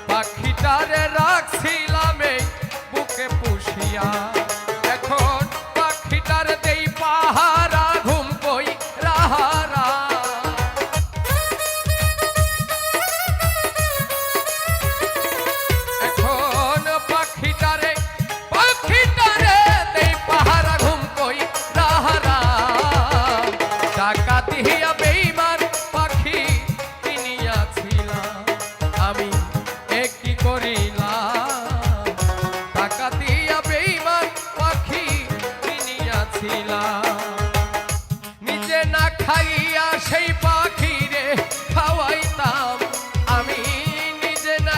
পাখিটারে রাখছিলাম এই বুকে পুষিয়া। এখন পাখিটার দেই পাহারা, ঘুম কই রাহারা। এখন পাখিটারে দেই পাহারা, ঘুম কই রাহারা। টাকা দিয়া বেঈমান পাখি কিনিয়াছিলাম, আমি কি করিলাম। টাকা দিয়া বেঈমান পাখি কিনিয়াছিলাম, নিজে না খাইয়া সেই পাখিরে খাওয়াইতাম। আমি নিজে না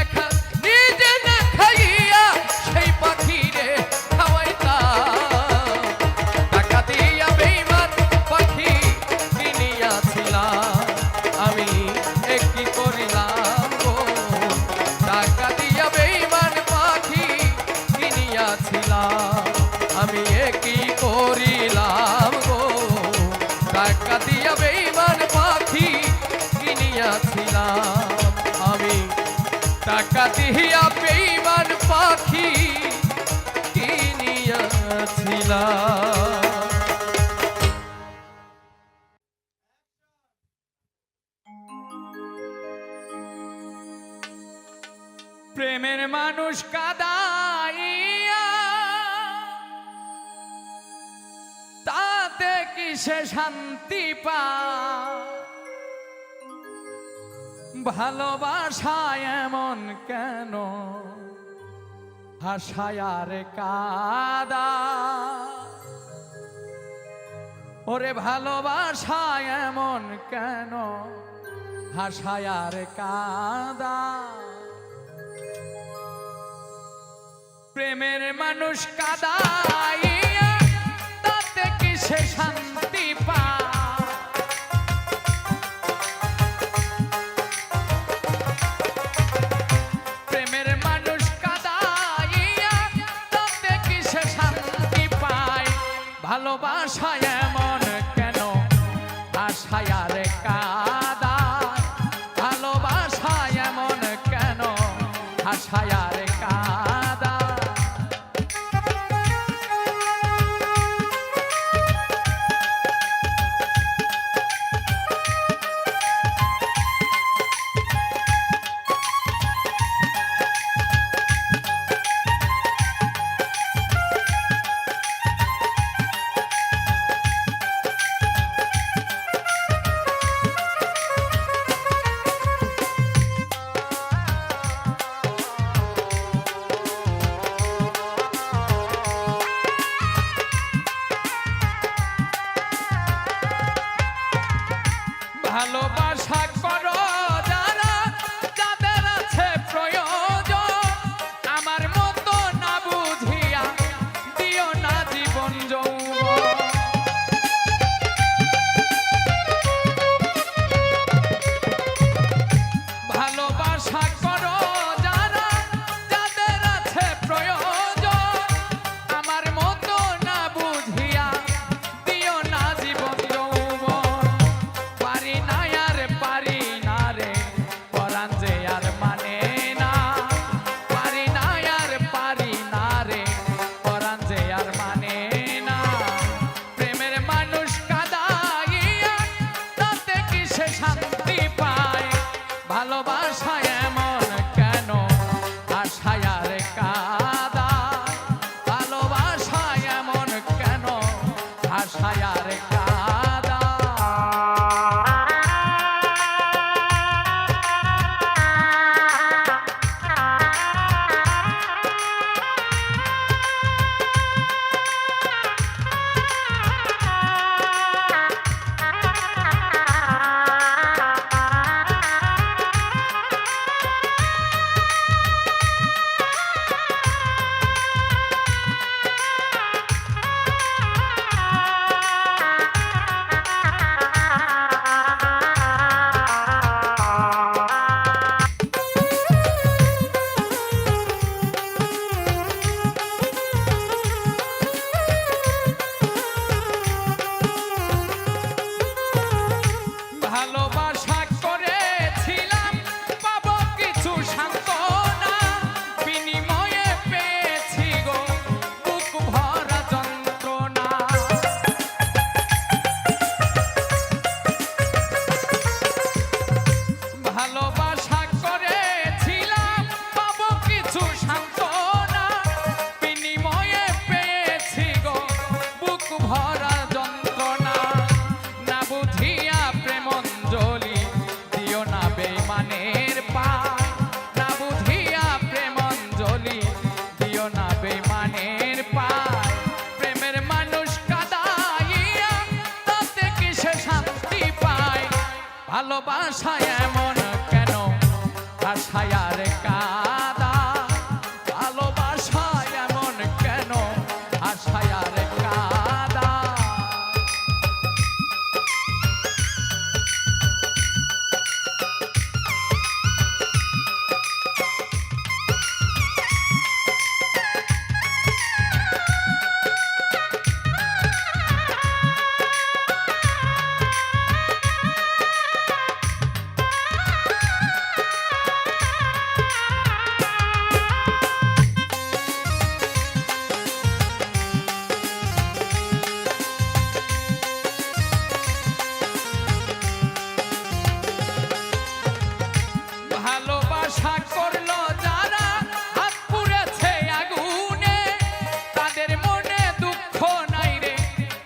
খাইয়া সেই পাখিরে খাওয়াইতাম। টাকা দিয়া বেঈমান পাখি কিনিয়াছিলাম, আমি কি করিলাম গো। টাকা দিয়া বেঈমান পাখি কিনিয়াছিলাম, আমি কি করিলাম গো। টাকা দিয়া বেঈমান পাখি কিনিয়াছিলাম, আমি টাকা দিয়া বেঈমান পাখি কিনিয়াছিলাম। প্রেমের মানুষ কাদাইয়া, তাতে কি সে শান্তি পায়। ভালোবাসায় এমন কেন হাসায় আর কাদা। ওরে ভালোবাসায় এমন কেন হাসায় আর কাদা। প্রেমের মানুষ কাদাইয়া, তাতে কি সে শান্তি পায়। প্রেমের মানুষ কাদাইয়া, তাতে কি সে শান্তি পায়। ভালোবাসায় এমন কেন হাসায় আর কাদা। ভালোবাসায় এমন কেন হাসায় আর কাদা। ভালোবাসায় এমন কেন আশায় আর কাদা ভালোবাসায় এমন কেন আশায় আর কাদা ভালোবাসা করলো যারা হাত পুড়েছে আগুনে তাদের মনে দুঃখ নাই রে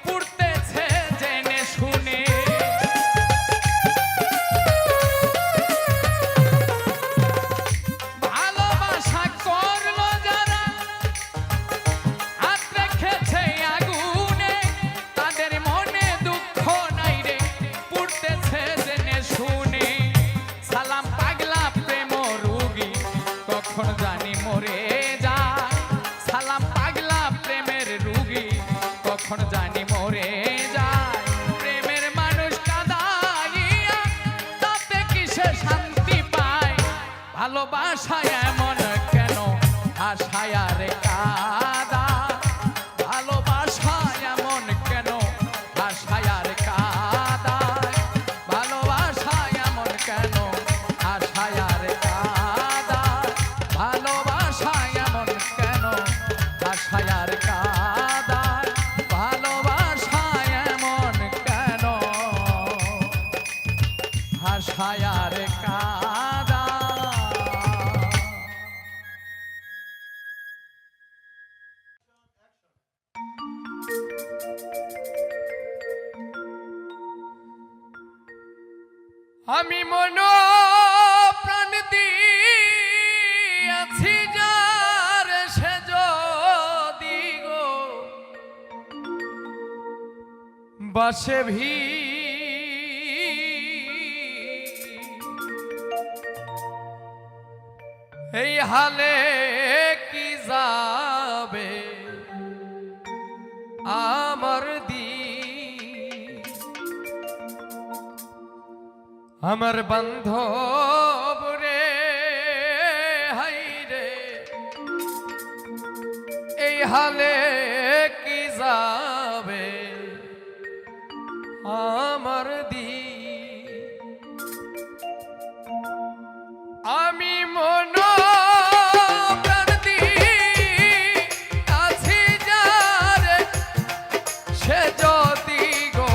পুড়তেছে জেনে শুনে ভালোবাসা করলো যারা হাত রেখেছে আগুনে তাদের মনে দুঃখ নাই রে পুড়তেছে জেনে শুনে সালাম পাগলা প্রেম রোগী কখন জানি মরে যায় সালাম পাগলা প্রেমের রোগী কখন জানি মরে যায় প্রেমের মানুষ কাঁদাইয়া তাতে কিসে শান্তি পায় ভালোবাসায় এমন কেন আশায় আর কাদা ভালোবাসায় এমন কেন আশায় আর কাদা ভালোবাসায় এমন কেন আশায় আর কাদা ভালোবাসায় এমন কেন আশায় আর কাদা ভালোবাসায় এমন কেন আশায় আর কাদা আমি মন প্রাণ দিয়াছি যার সে যদি গো বাসে ভি এই হালে কি যাবে আমার আমার বান্ধব রে হাই রে এই হালে কি যাবে আমার আমি মন প্রাণ দিয়াছি যারে সে যদি গো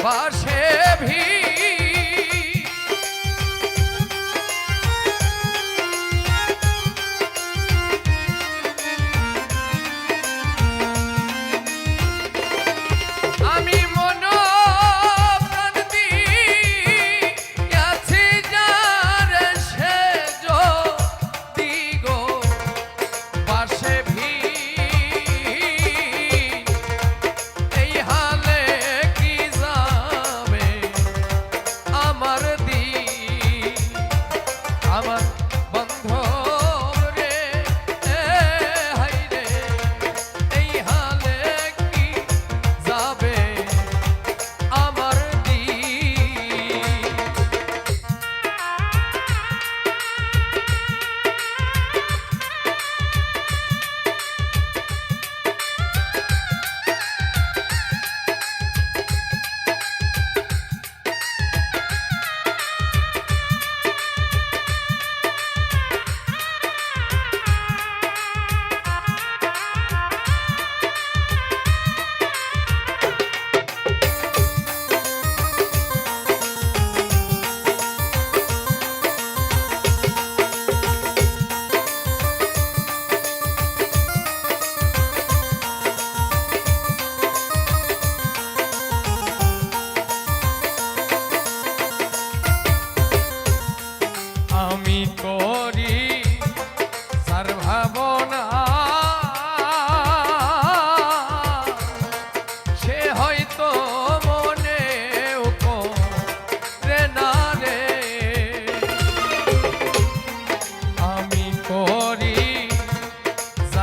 বাসে ভি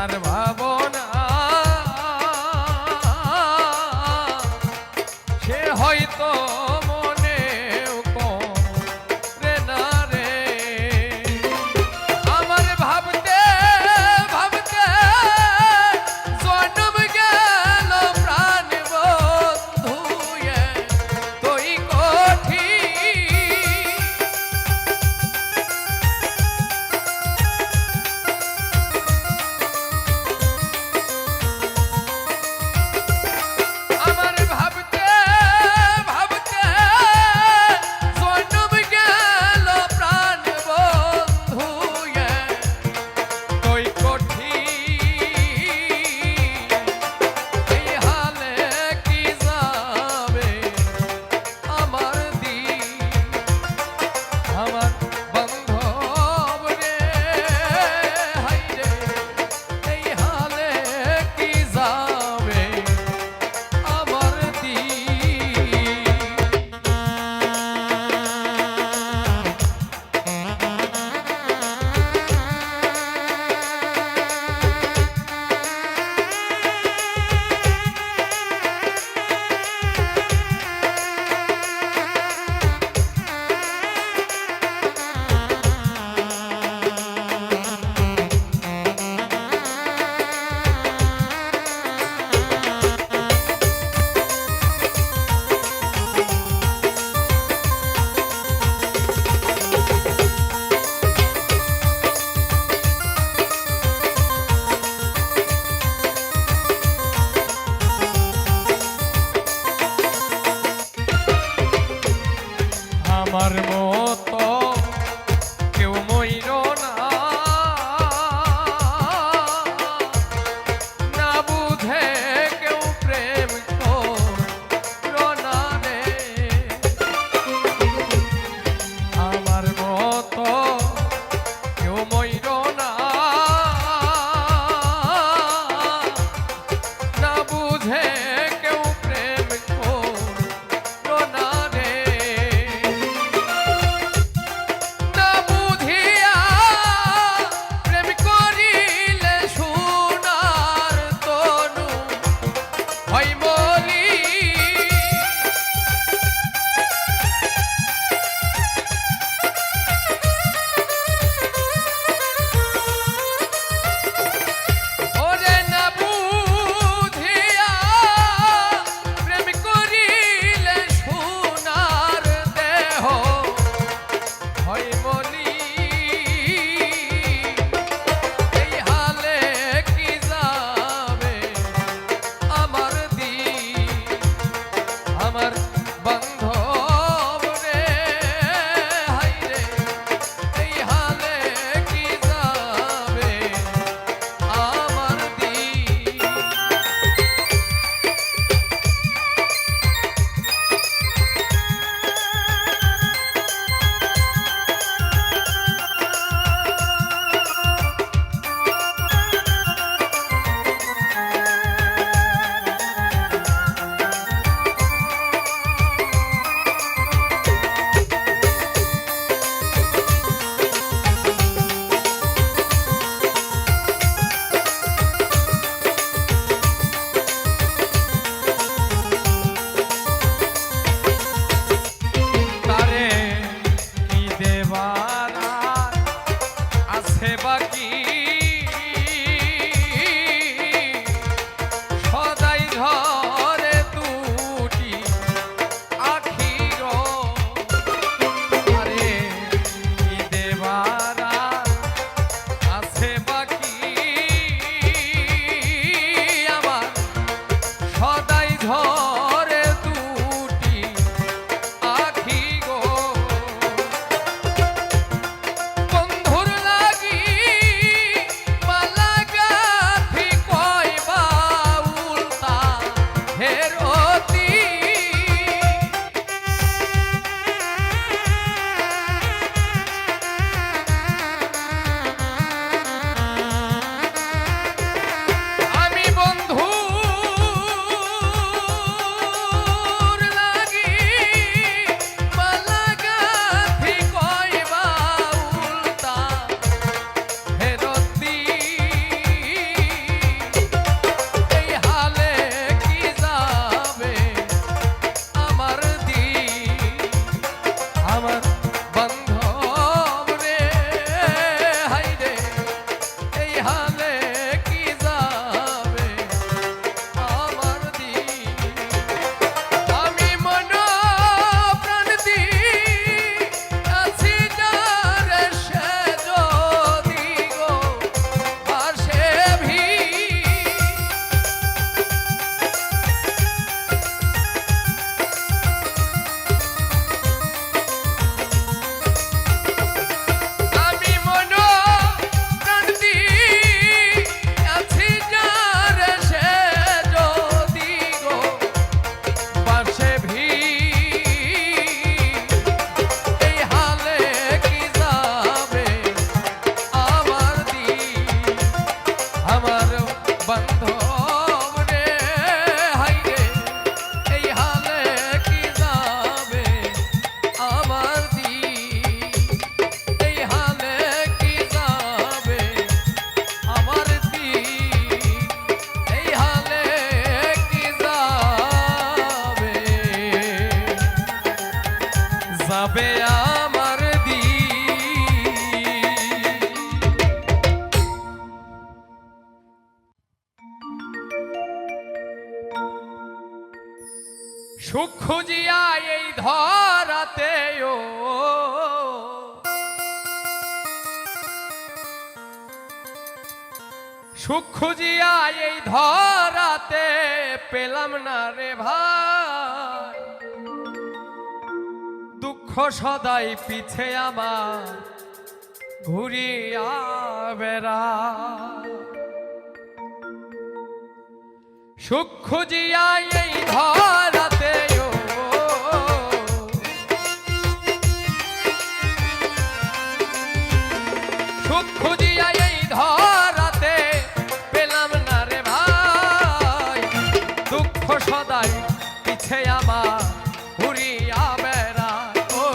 তার ভাবনা সে হয়তো মনেও করে না রে। আমার ভাবতে ভাবতে জন্ম গেল প্রাণ বন্ধু তুই কঠিন। বান্ধব রে হাই রে এই হালে কি যাবে আমার দিন এই হালে কি যাবে আমার দিন এই হালে কি যাবে যাবে আমার দিন সুখ খুঁজিয়া এই ধরাতে সুখ খুঁজিয়া এই ধরাতে পেলাম না রে ভাই দুঃখ সদাই পিছে আমার ঘুরিয়া বেড়া সুখ খুঁজিয়া এই ধরাতে সুখ খুঁজিয়া এই ধরাতে পেলাম না রে ভাই দুঃখ সদাই পিছে আমার ঘুরিয়া বেড়ায় ও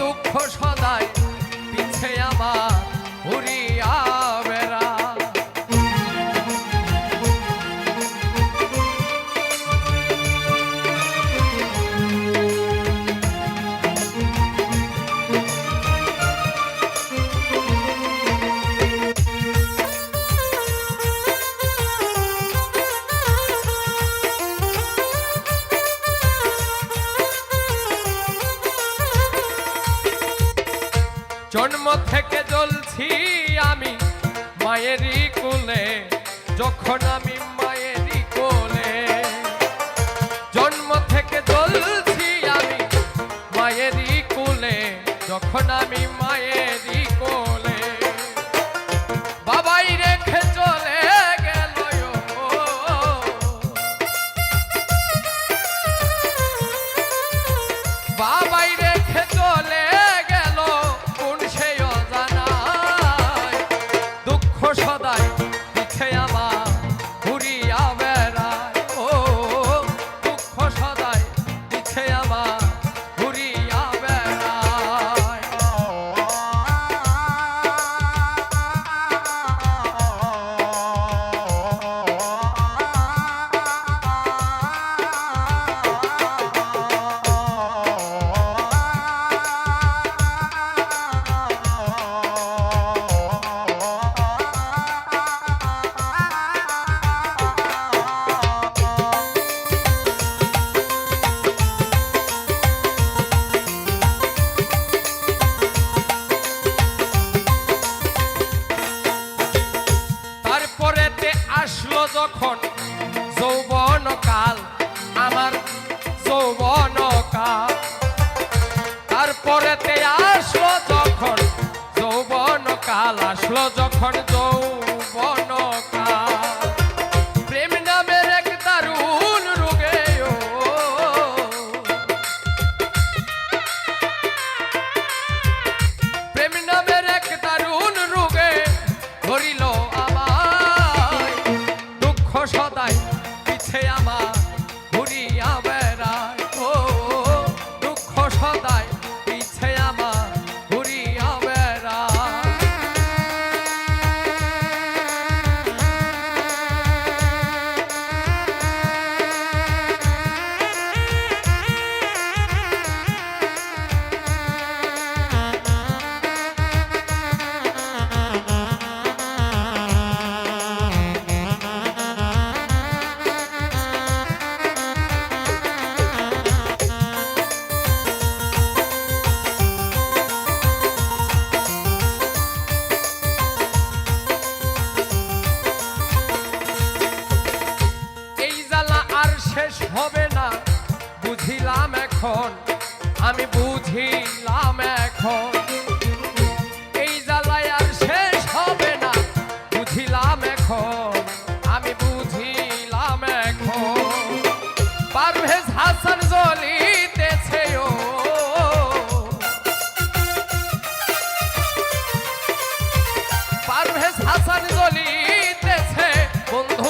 দুঃখ সদাই পিছে আমার ঘুরিয়া বেড়ায় জন্ম থেকে জ্বলছি আমি মায়েরই কোলে যখন আমি মায়েরই কোলে জন্ম থেকে জ্বলছি আমি মায়েরই কোলে যখন আমি মায়েরই কোলে বাবাই রেখে চলে গেল বাবাই রেখে চলে সদাই পিছে আমার ঘুরিয়া বেড়ায় ও দুঃখ সদাই পিছে আমার ঘুরিয়া বেড়ায় আসলো যখন যৌবন কাল আমার যৌবন কাল তারপরেতে আসলো যখন যৌবন কাল আসলো যখন যৌবন কাল প্রেম নামের এক দারুণ রোগে প্রেম নামের এক দারুণ রোগে ধরিল সদাই পিছে আমার ঘুরিয়া বেড়ায় ও দুঃখ সদাই পিছে আমার ঘুরিয়া বেড়ায় শেষ হবে না বুঝিলাম এখন আমি বুঝিলাম এখন এই জ্বালায় আর শেষ হবে না বুঝিলাম এখন আমি বুঝিলাম এখন পারভেজ হাসান জ্বলিতেছে ও পারভেজ হাসান জ্বলিতেছে বন্ধু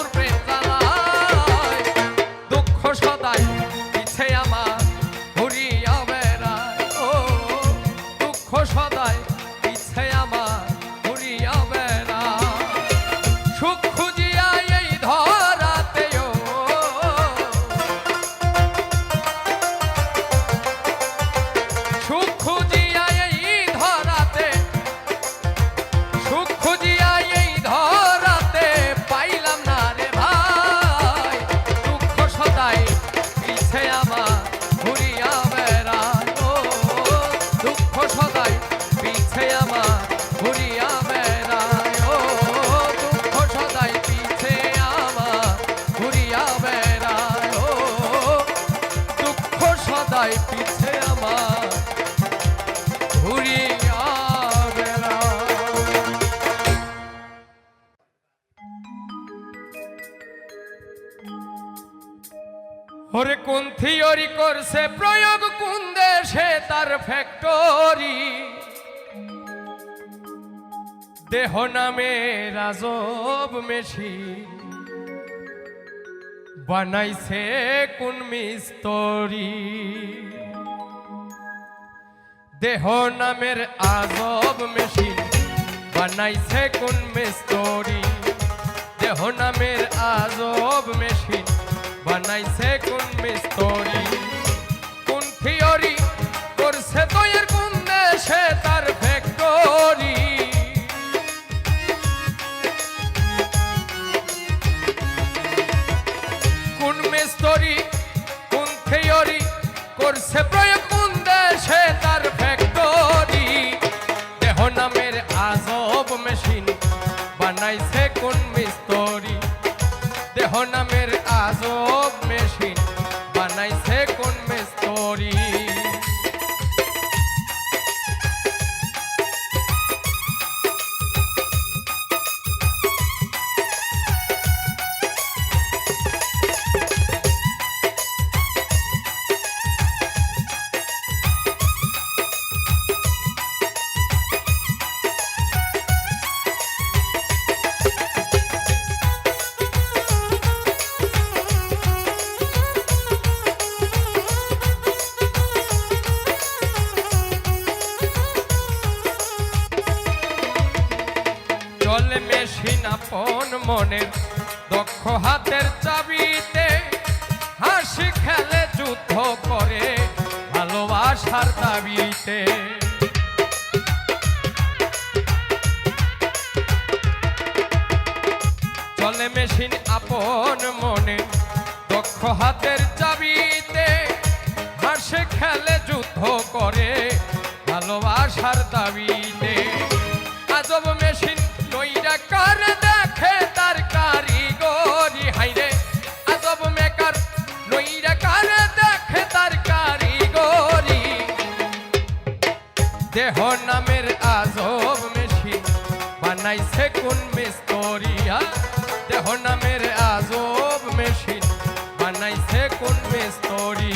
ওরে কোন থিওরি করছে প্রয়োগ কোন দেশে তার ফ্যাক্টরি দেহ নামে রাজব মেশিন বানাইছে কোন মিস্ত্রি দেহ নামের আজব মেশিন বানাইছে কোন মিস্ত্রি দেহ নামের আজব মেশিন বানাইছে কোন মিস্ত্রি কোন থিওরি করছে তৈর কোন দেশে তার ফ্যাক্টরি কোন মিস্ত্রি কোন থিওরি করছে প্রয়োগ কোন দেশে তার ফ্যাক্টরি দেহ নামের আজব মেশিন বানাইছে কোন মিস্ত্রি দেহ নামের আজব মেশিন বানাইছে কোন মিস্ত্রি চলে মেশিন আপন মনের দক্ষ হাতের চাবিতে হাসি খেলে যুদ্ধ করে ভালোবাসার দাবিতে চলে মেশিন আপন মনে দক্ষ হাতের চাবিতে হাসি খেলে যুদ্ধ করে ভালোবাসার দাবিতে আজব মেশিন নইরা কার দেখে তার কারিগরি হাইরে আজব মেকার নইরা কার দেখে তার কারিগরি দেহ নামের আজব মেশিন বানাইছে কোন মিস্ত্রি দেহ নামের আজব মেশিন বানাইছে কোন মিস্ত্রি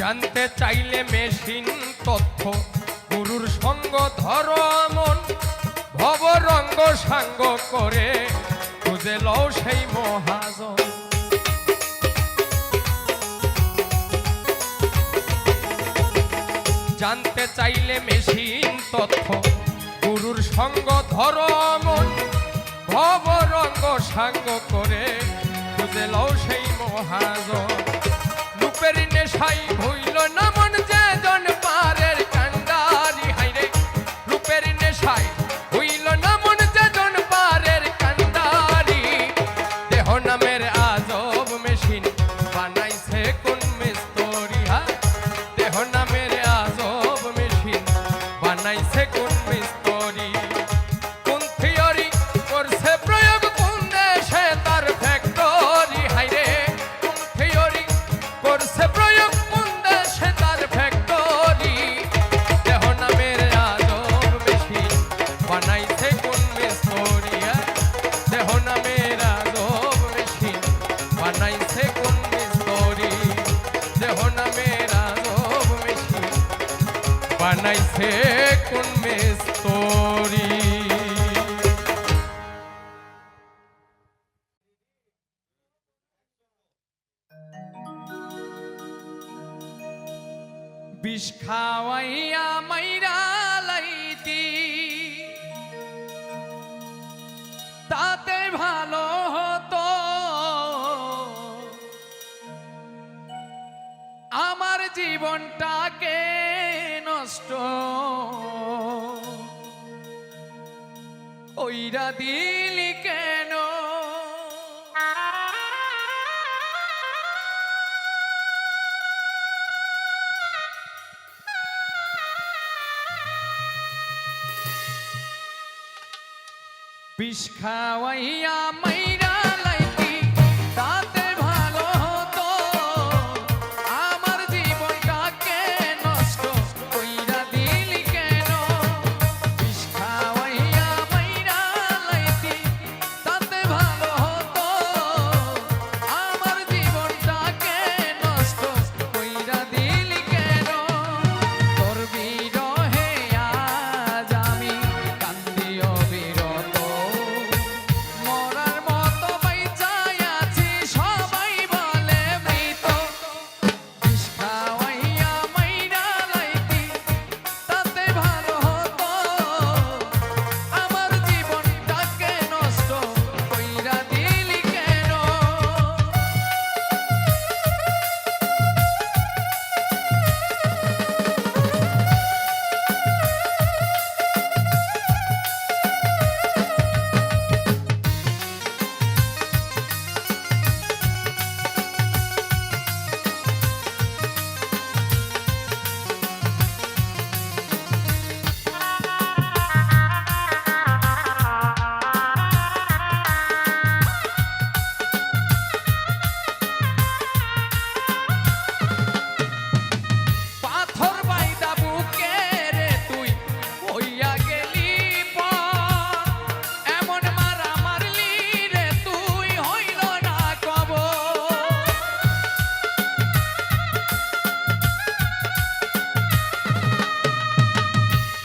জানতে চাইলে মেশিন তথ্য গুরুর সঙ্গ ধরো মন ভব রঙ্গ সাঙ্গ করে খুঁজে লও সেই মহাজন জানতে চাইলে মেশিন তথ্য গুরুর সঙ্গ ধরো মন ভব রঙ্গ সাঙ্গ করে খুঁজে লও সেই মহাজন রূপের নেশাই ভইল না মন যে জন পারের কান্ডারি হাইরে রূপের নেশাই হইল না মন যে জন পারের কান্ডারি দেহ নামের আজব মেশিন বানাইছে কোন মিস্ত্রি দেহ নামের আজব মেশিন বানাইছে কোন মিস্ত্রি কোন থিওরি করছে প্রয়োগ কোন দেশে তার ফ্যাক্টরি হাইরে কোন থিওরি করছে প্রয়োগ কোন দেশে তার ফ্যাক্টরি দেহ নামের আজব মেশিন বানাইছে কোন মিস্ত্রি দেহ নামের আজব মেশিন বানাইছে কোন মিস্ত্রি দেহ নামের আজব মেশিন বানাইছে কোন মিস্ত্রি বিষ খাওয়াইয়া মাইরা লাইতি তাতে ভালো হতো আমার জীবনটাকে নষ্ট নষ্ট ওইরা দিলি কেন? বিষ খাওয়াইয়া মাইরা লাইতি তাতে ভালো হতো, আমার জীবনটাকে নষ্ট কইরা দিলি কেন? বিষ খাওয়াইয়া মাইরা লাইতি তাতে ভালো হতো, আমার জীবনটাকে নষ্ট কইরা দিলি কেন? তোর বিরহে আজ আমি কান্দি অবিরত, মরার মতো বাইচাই আছি সবাই বলে মৃত। বিষ খাওয়াইয়া মাইরা লাইতি তাতে ভালো হতো, আমার জীবনটাকে নষ্ট কইরা দিলি কেন? পাথর বাইদা বুকে রে তুই হইয়া গেলি পর, এমন মারা মারলি রে তুই হইল না কবর।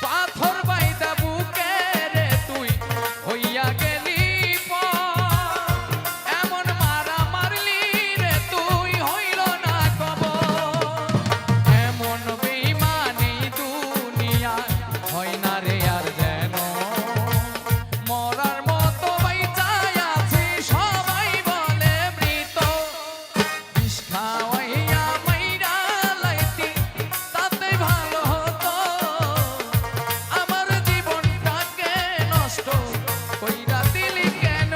পাথর বাইদা বুকে রে তুই হইয়া গেলি পর, এমন মারা মারলি রে তুই হইল না কবর। এমন বেঈমানি দুনিয়ায় হয় না রে আর যেন, মরার মতো বাইচাই আছি সবাই বলে মৃত। বিষ খাওয়াইয়া মাইরা লাইতি তাতে ভালো হতো, আমার জীবনটাকে নষ্ট কইরা দিলি কেন?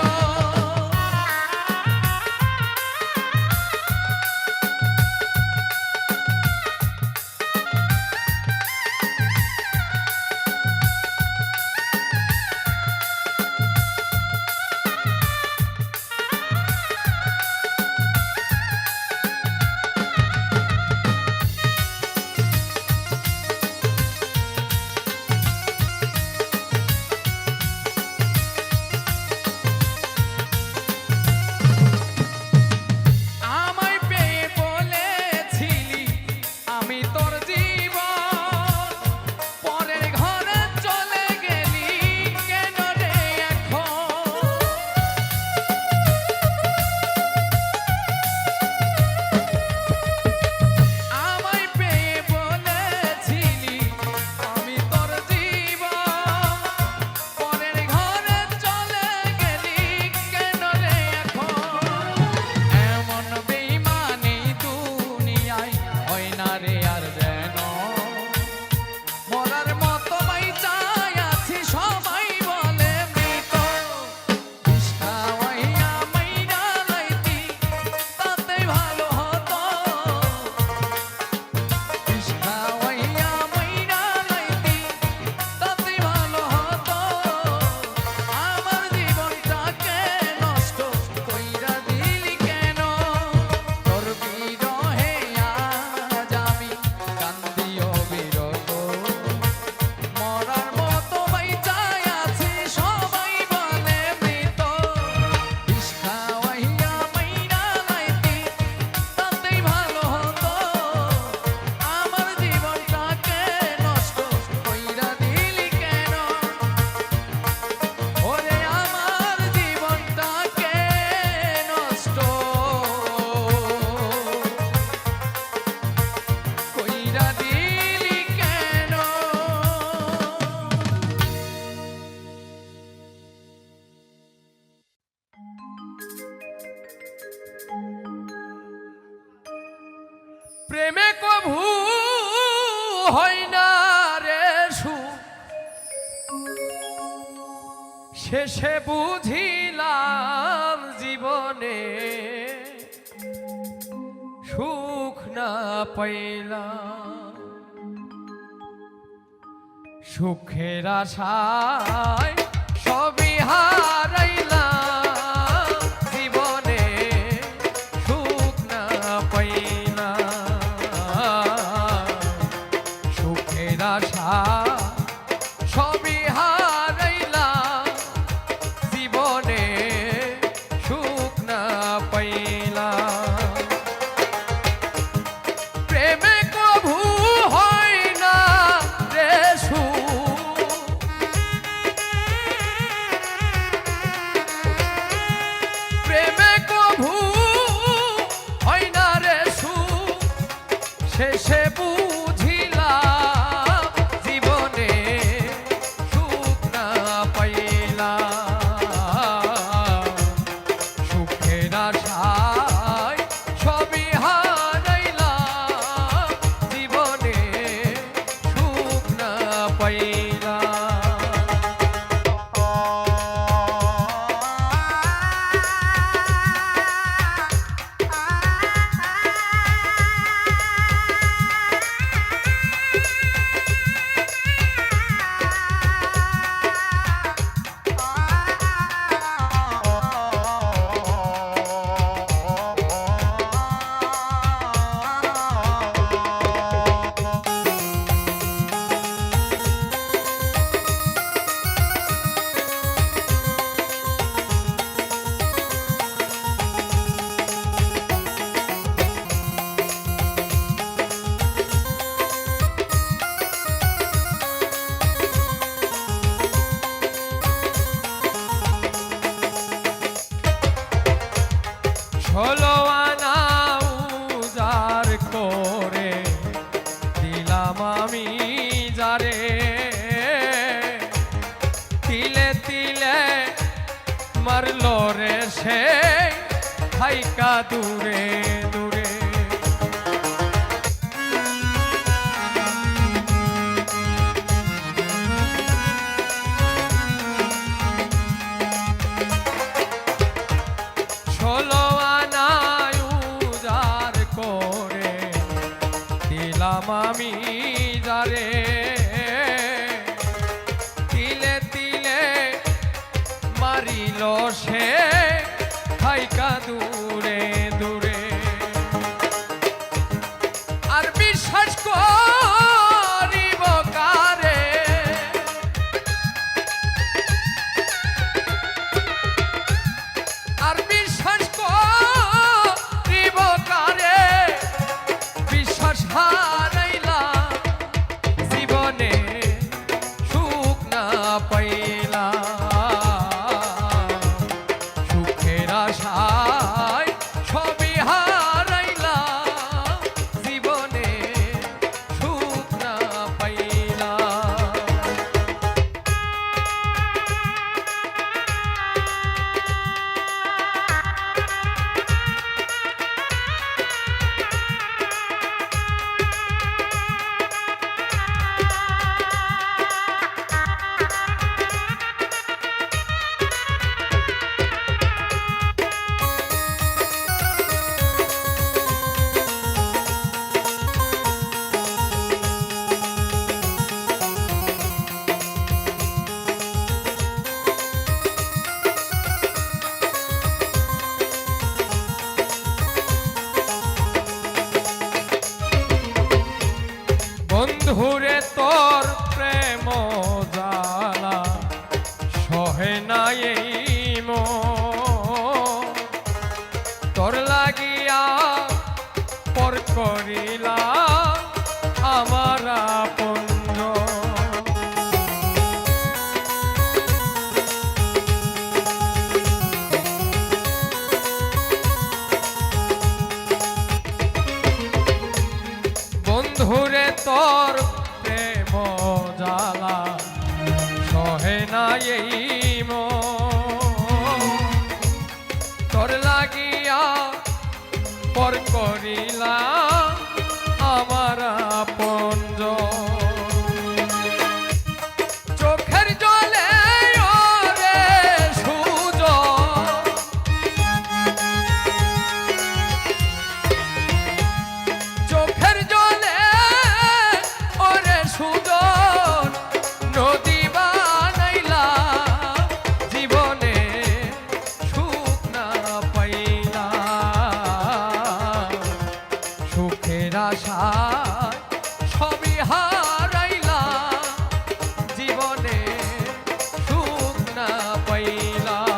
আমায় পেয়ে বলেছিলি আমি তোর জীবন, পরের ঘরে চলে গেলি কেন রে এখন? আমায় পেয়ে বলেছিলি আমি তোর জীবন, পরের ঘরে চলে গেলি কেন রে এখন? এমন বেঈমানি দুনিয়ায় হয় না রে আর যেন, মরার মতো বাইচাই আছি সবাই বলে মৃত। বিষ খাওয়াইয়া মাইরা লাইতি তাতে ভালো হতো, বিষ খাওয়াইয়া মাইরা লাইতি তাতে ভালো হতো, আমার জীবনটাকে নষ্ট কইরা দিলি কেন? তোর বিরহে আজ আমি কান্দি অবিরত, মরার মতো বাইচাই আছি সবাই বলে মৃত। বিষ খাওয়াইয়া মাইরা লাইতি তাতেই ভালো হতো, আমার জীবনটাকে নষ্ট কইরা দিলি কেন? ওরে আমার জীবনটাকে নষ্ট কইরা দিলি কেন? প্রেমে কভু হয় না শেষে বুঝিলাম জীবনে সুখ না পাইলাম, সুখের আশায় সবই হারাইলাম, জীবনে সুখ না পাইলাম, সুখের আশা সবই হারাইলাম, জীবনে সুখ না পাইলাম। প্রেমে কভু হয় না রে সুখ, প্রেমে কভু হয় না রে সুখ, শেষে বুঝিলাম জীবনে সুখ না পাইলাম, সুখের আশায় সবই হারাইলাম, জীবনে সুখ না পাইলাম। ষোলো আনা উজার করে দিলাম আমি যারে, তিলে তিলে মারল রে সে থাইকা দূরে দূরে। ষোলো আমি যারে, তিলে তিলে মারিল সে থাইকা দূরে দূরে। আর বিশ্বাস করিব কারে, আর বিশ্বাস করিব কারে, বিশ্বাস হারাইলাম, জীবনে সুখ না পাইলাম, সুখের আশায় সবই হারাইলাম, জীবনে সুখ না পাইলাম। বন্ধুরে তোর প্রেম জ্বালা সহে নাই এই মন, তোর লাগিয়া পর করিলাম আমার আপনজন। বন্ধুরে তোর প্রেম জ্বালা সহে না এই মন, তোর লাগিয়া পর করিলাম আমার আপনজন। চোখের জলে ওরে আশায় সবই হারাইলাম, জীবনে সুখ না পাইলাম।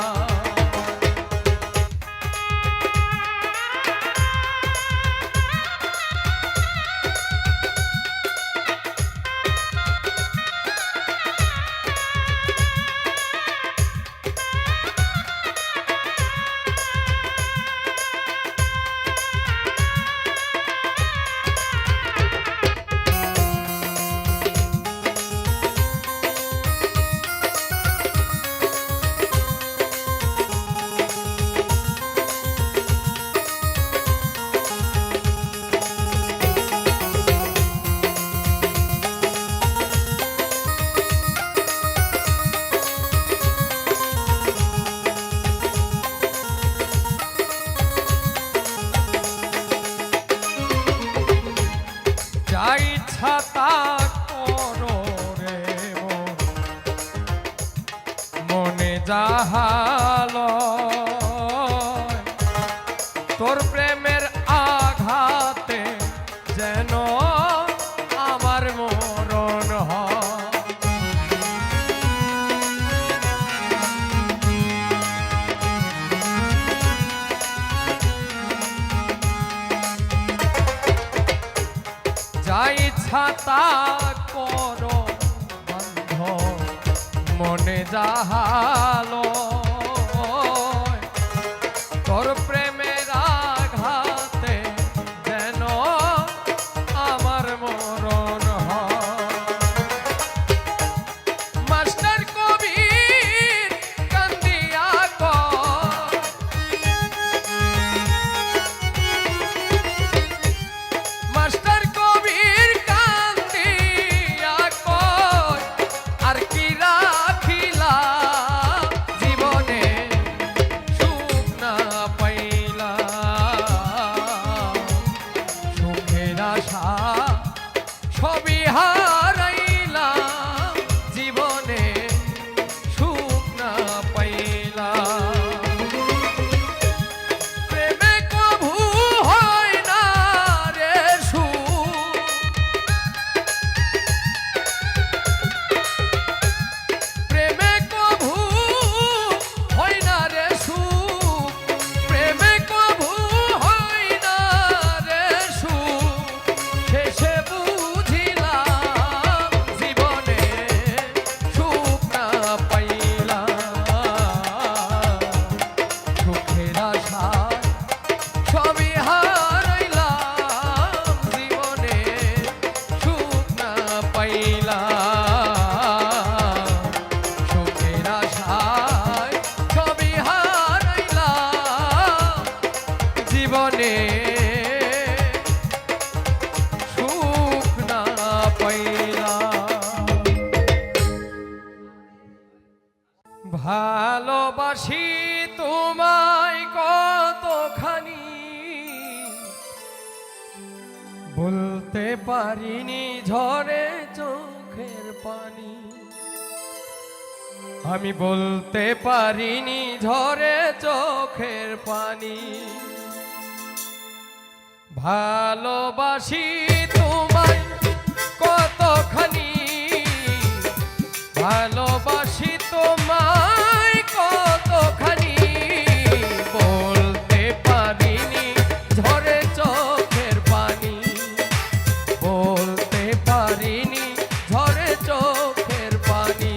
যা ইচ্ছা তা করো রে মন, মনে যাহাল তোর প্রেমের আঘাতে যেন আমার মরণ হয়। যা ইচ্ছা তা করো বন্ধ, মনে যাহালো তোর প্রেমের আঘাতে যেন আমার মরণ হয়। মাস্টার কবির কান্দিয়া কয়, মাস্টার সবই হারাইলাম, জীবনে সুখ না পাইলাম। প্রেমে কভু হয় না রে সুখ, প্রেমে কভু হয় না রে সুখ, প্রেমে কভু হয় না রে সুখ। শেষে বুঝিলাম জীবনে সুখ না পাইলাম, সুখের আশায় সবই হারাইলাম, জীবনে সুখ না পাইলাম, সুখের আশায় সবই হারাইলাম, জীবনে সুখ না পাইলাম। ভালোবাসি তোমায় কতখানি বলতে পারিনি ঝরে চোখের পানি, আমি বলতে পারিনি ঝরে চোখের পানি। ভালোবাসি তোমায় কতখানি, ভালোবাসি তোমায় কতখানি বলতে পারিনি ঝরে চোখের পানি, বলতে পারিনি ঝরে চোখের পানি।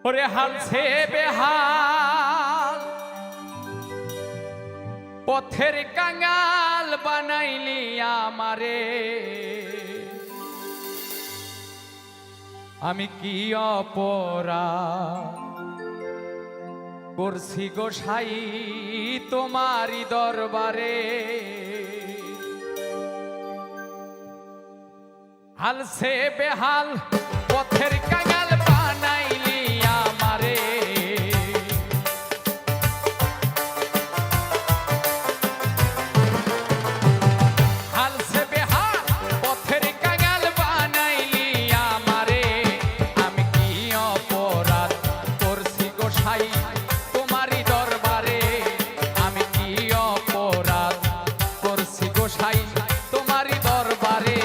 ওরে হালছে বেহাল পথের কাঙাল বানাইলি আমারে আমি কি অপরাধ করছি গোসাই তোমারি দরবারে হালছে বেহাল পথের কাঙাল বানাইলি আমারে হালছে বেহাল পথের কাঙাল বানাইলি আমারে আমি কি অপরাধ করছি গোসাই তোমারি দরবারে আমি কি অপরাধ করছি গোসাই তোমারি দরবারে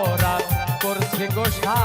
অপরাধ করছে গোসা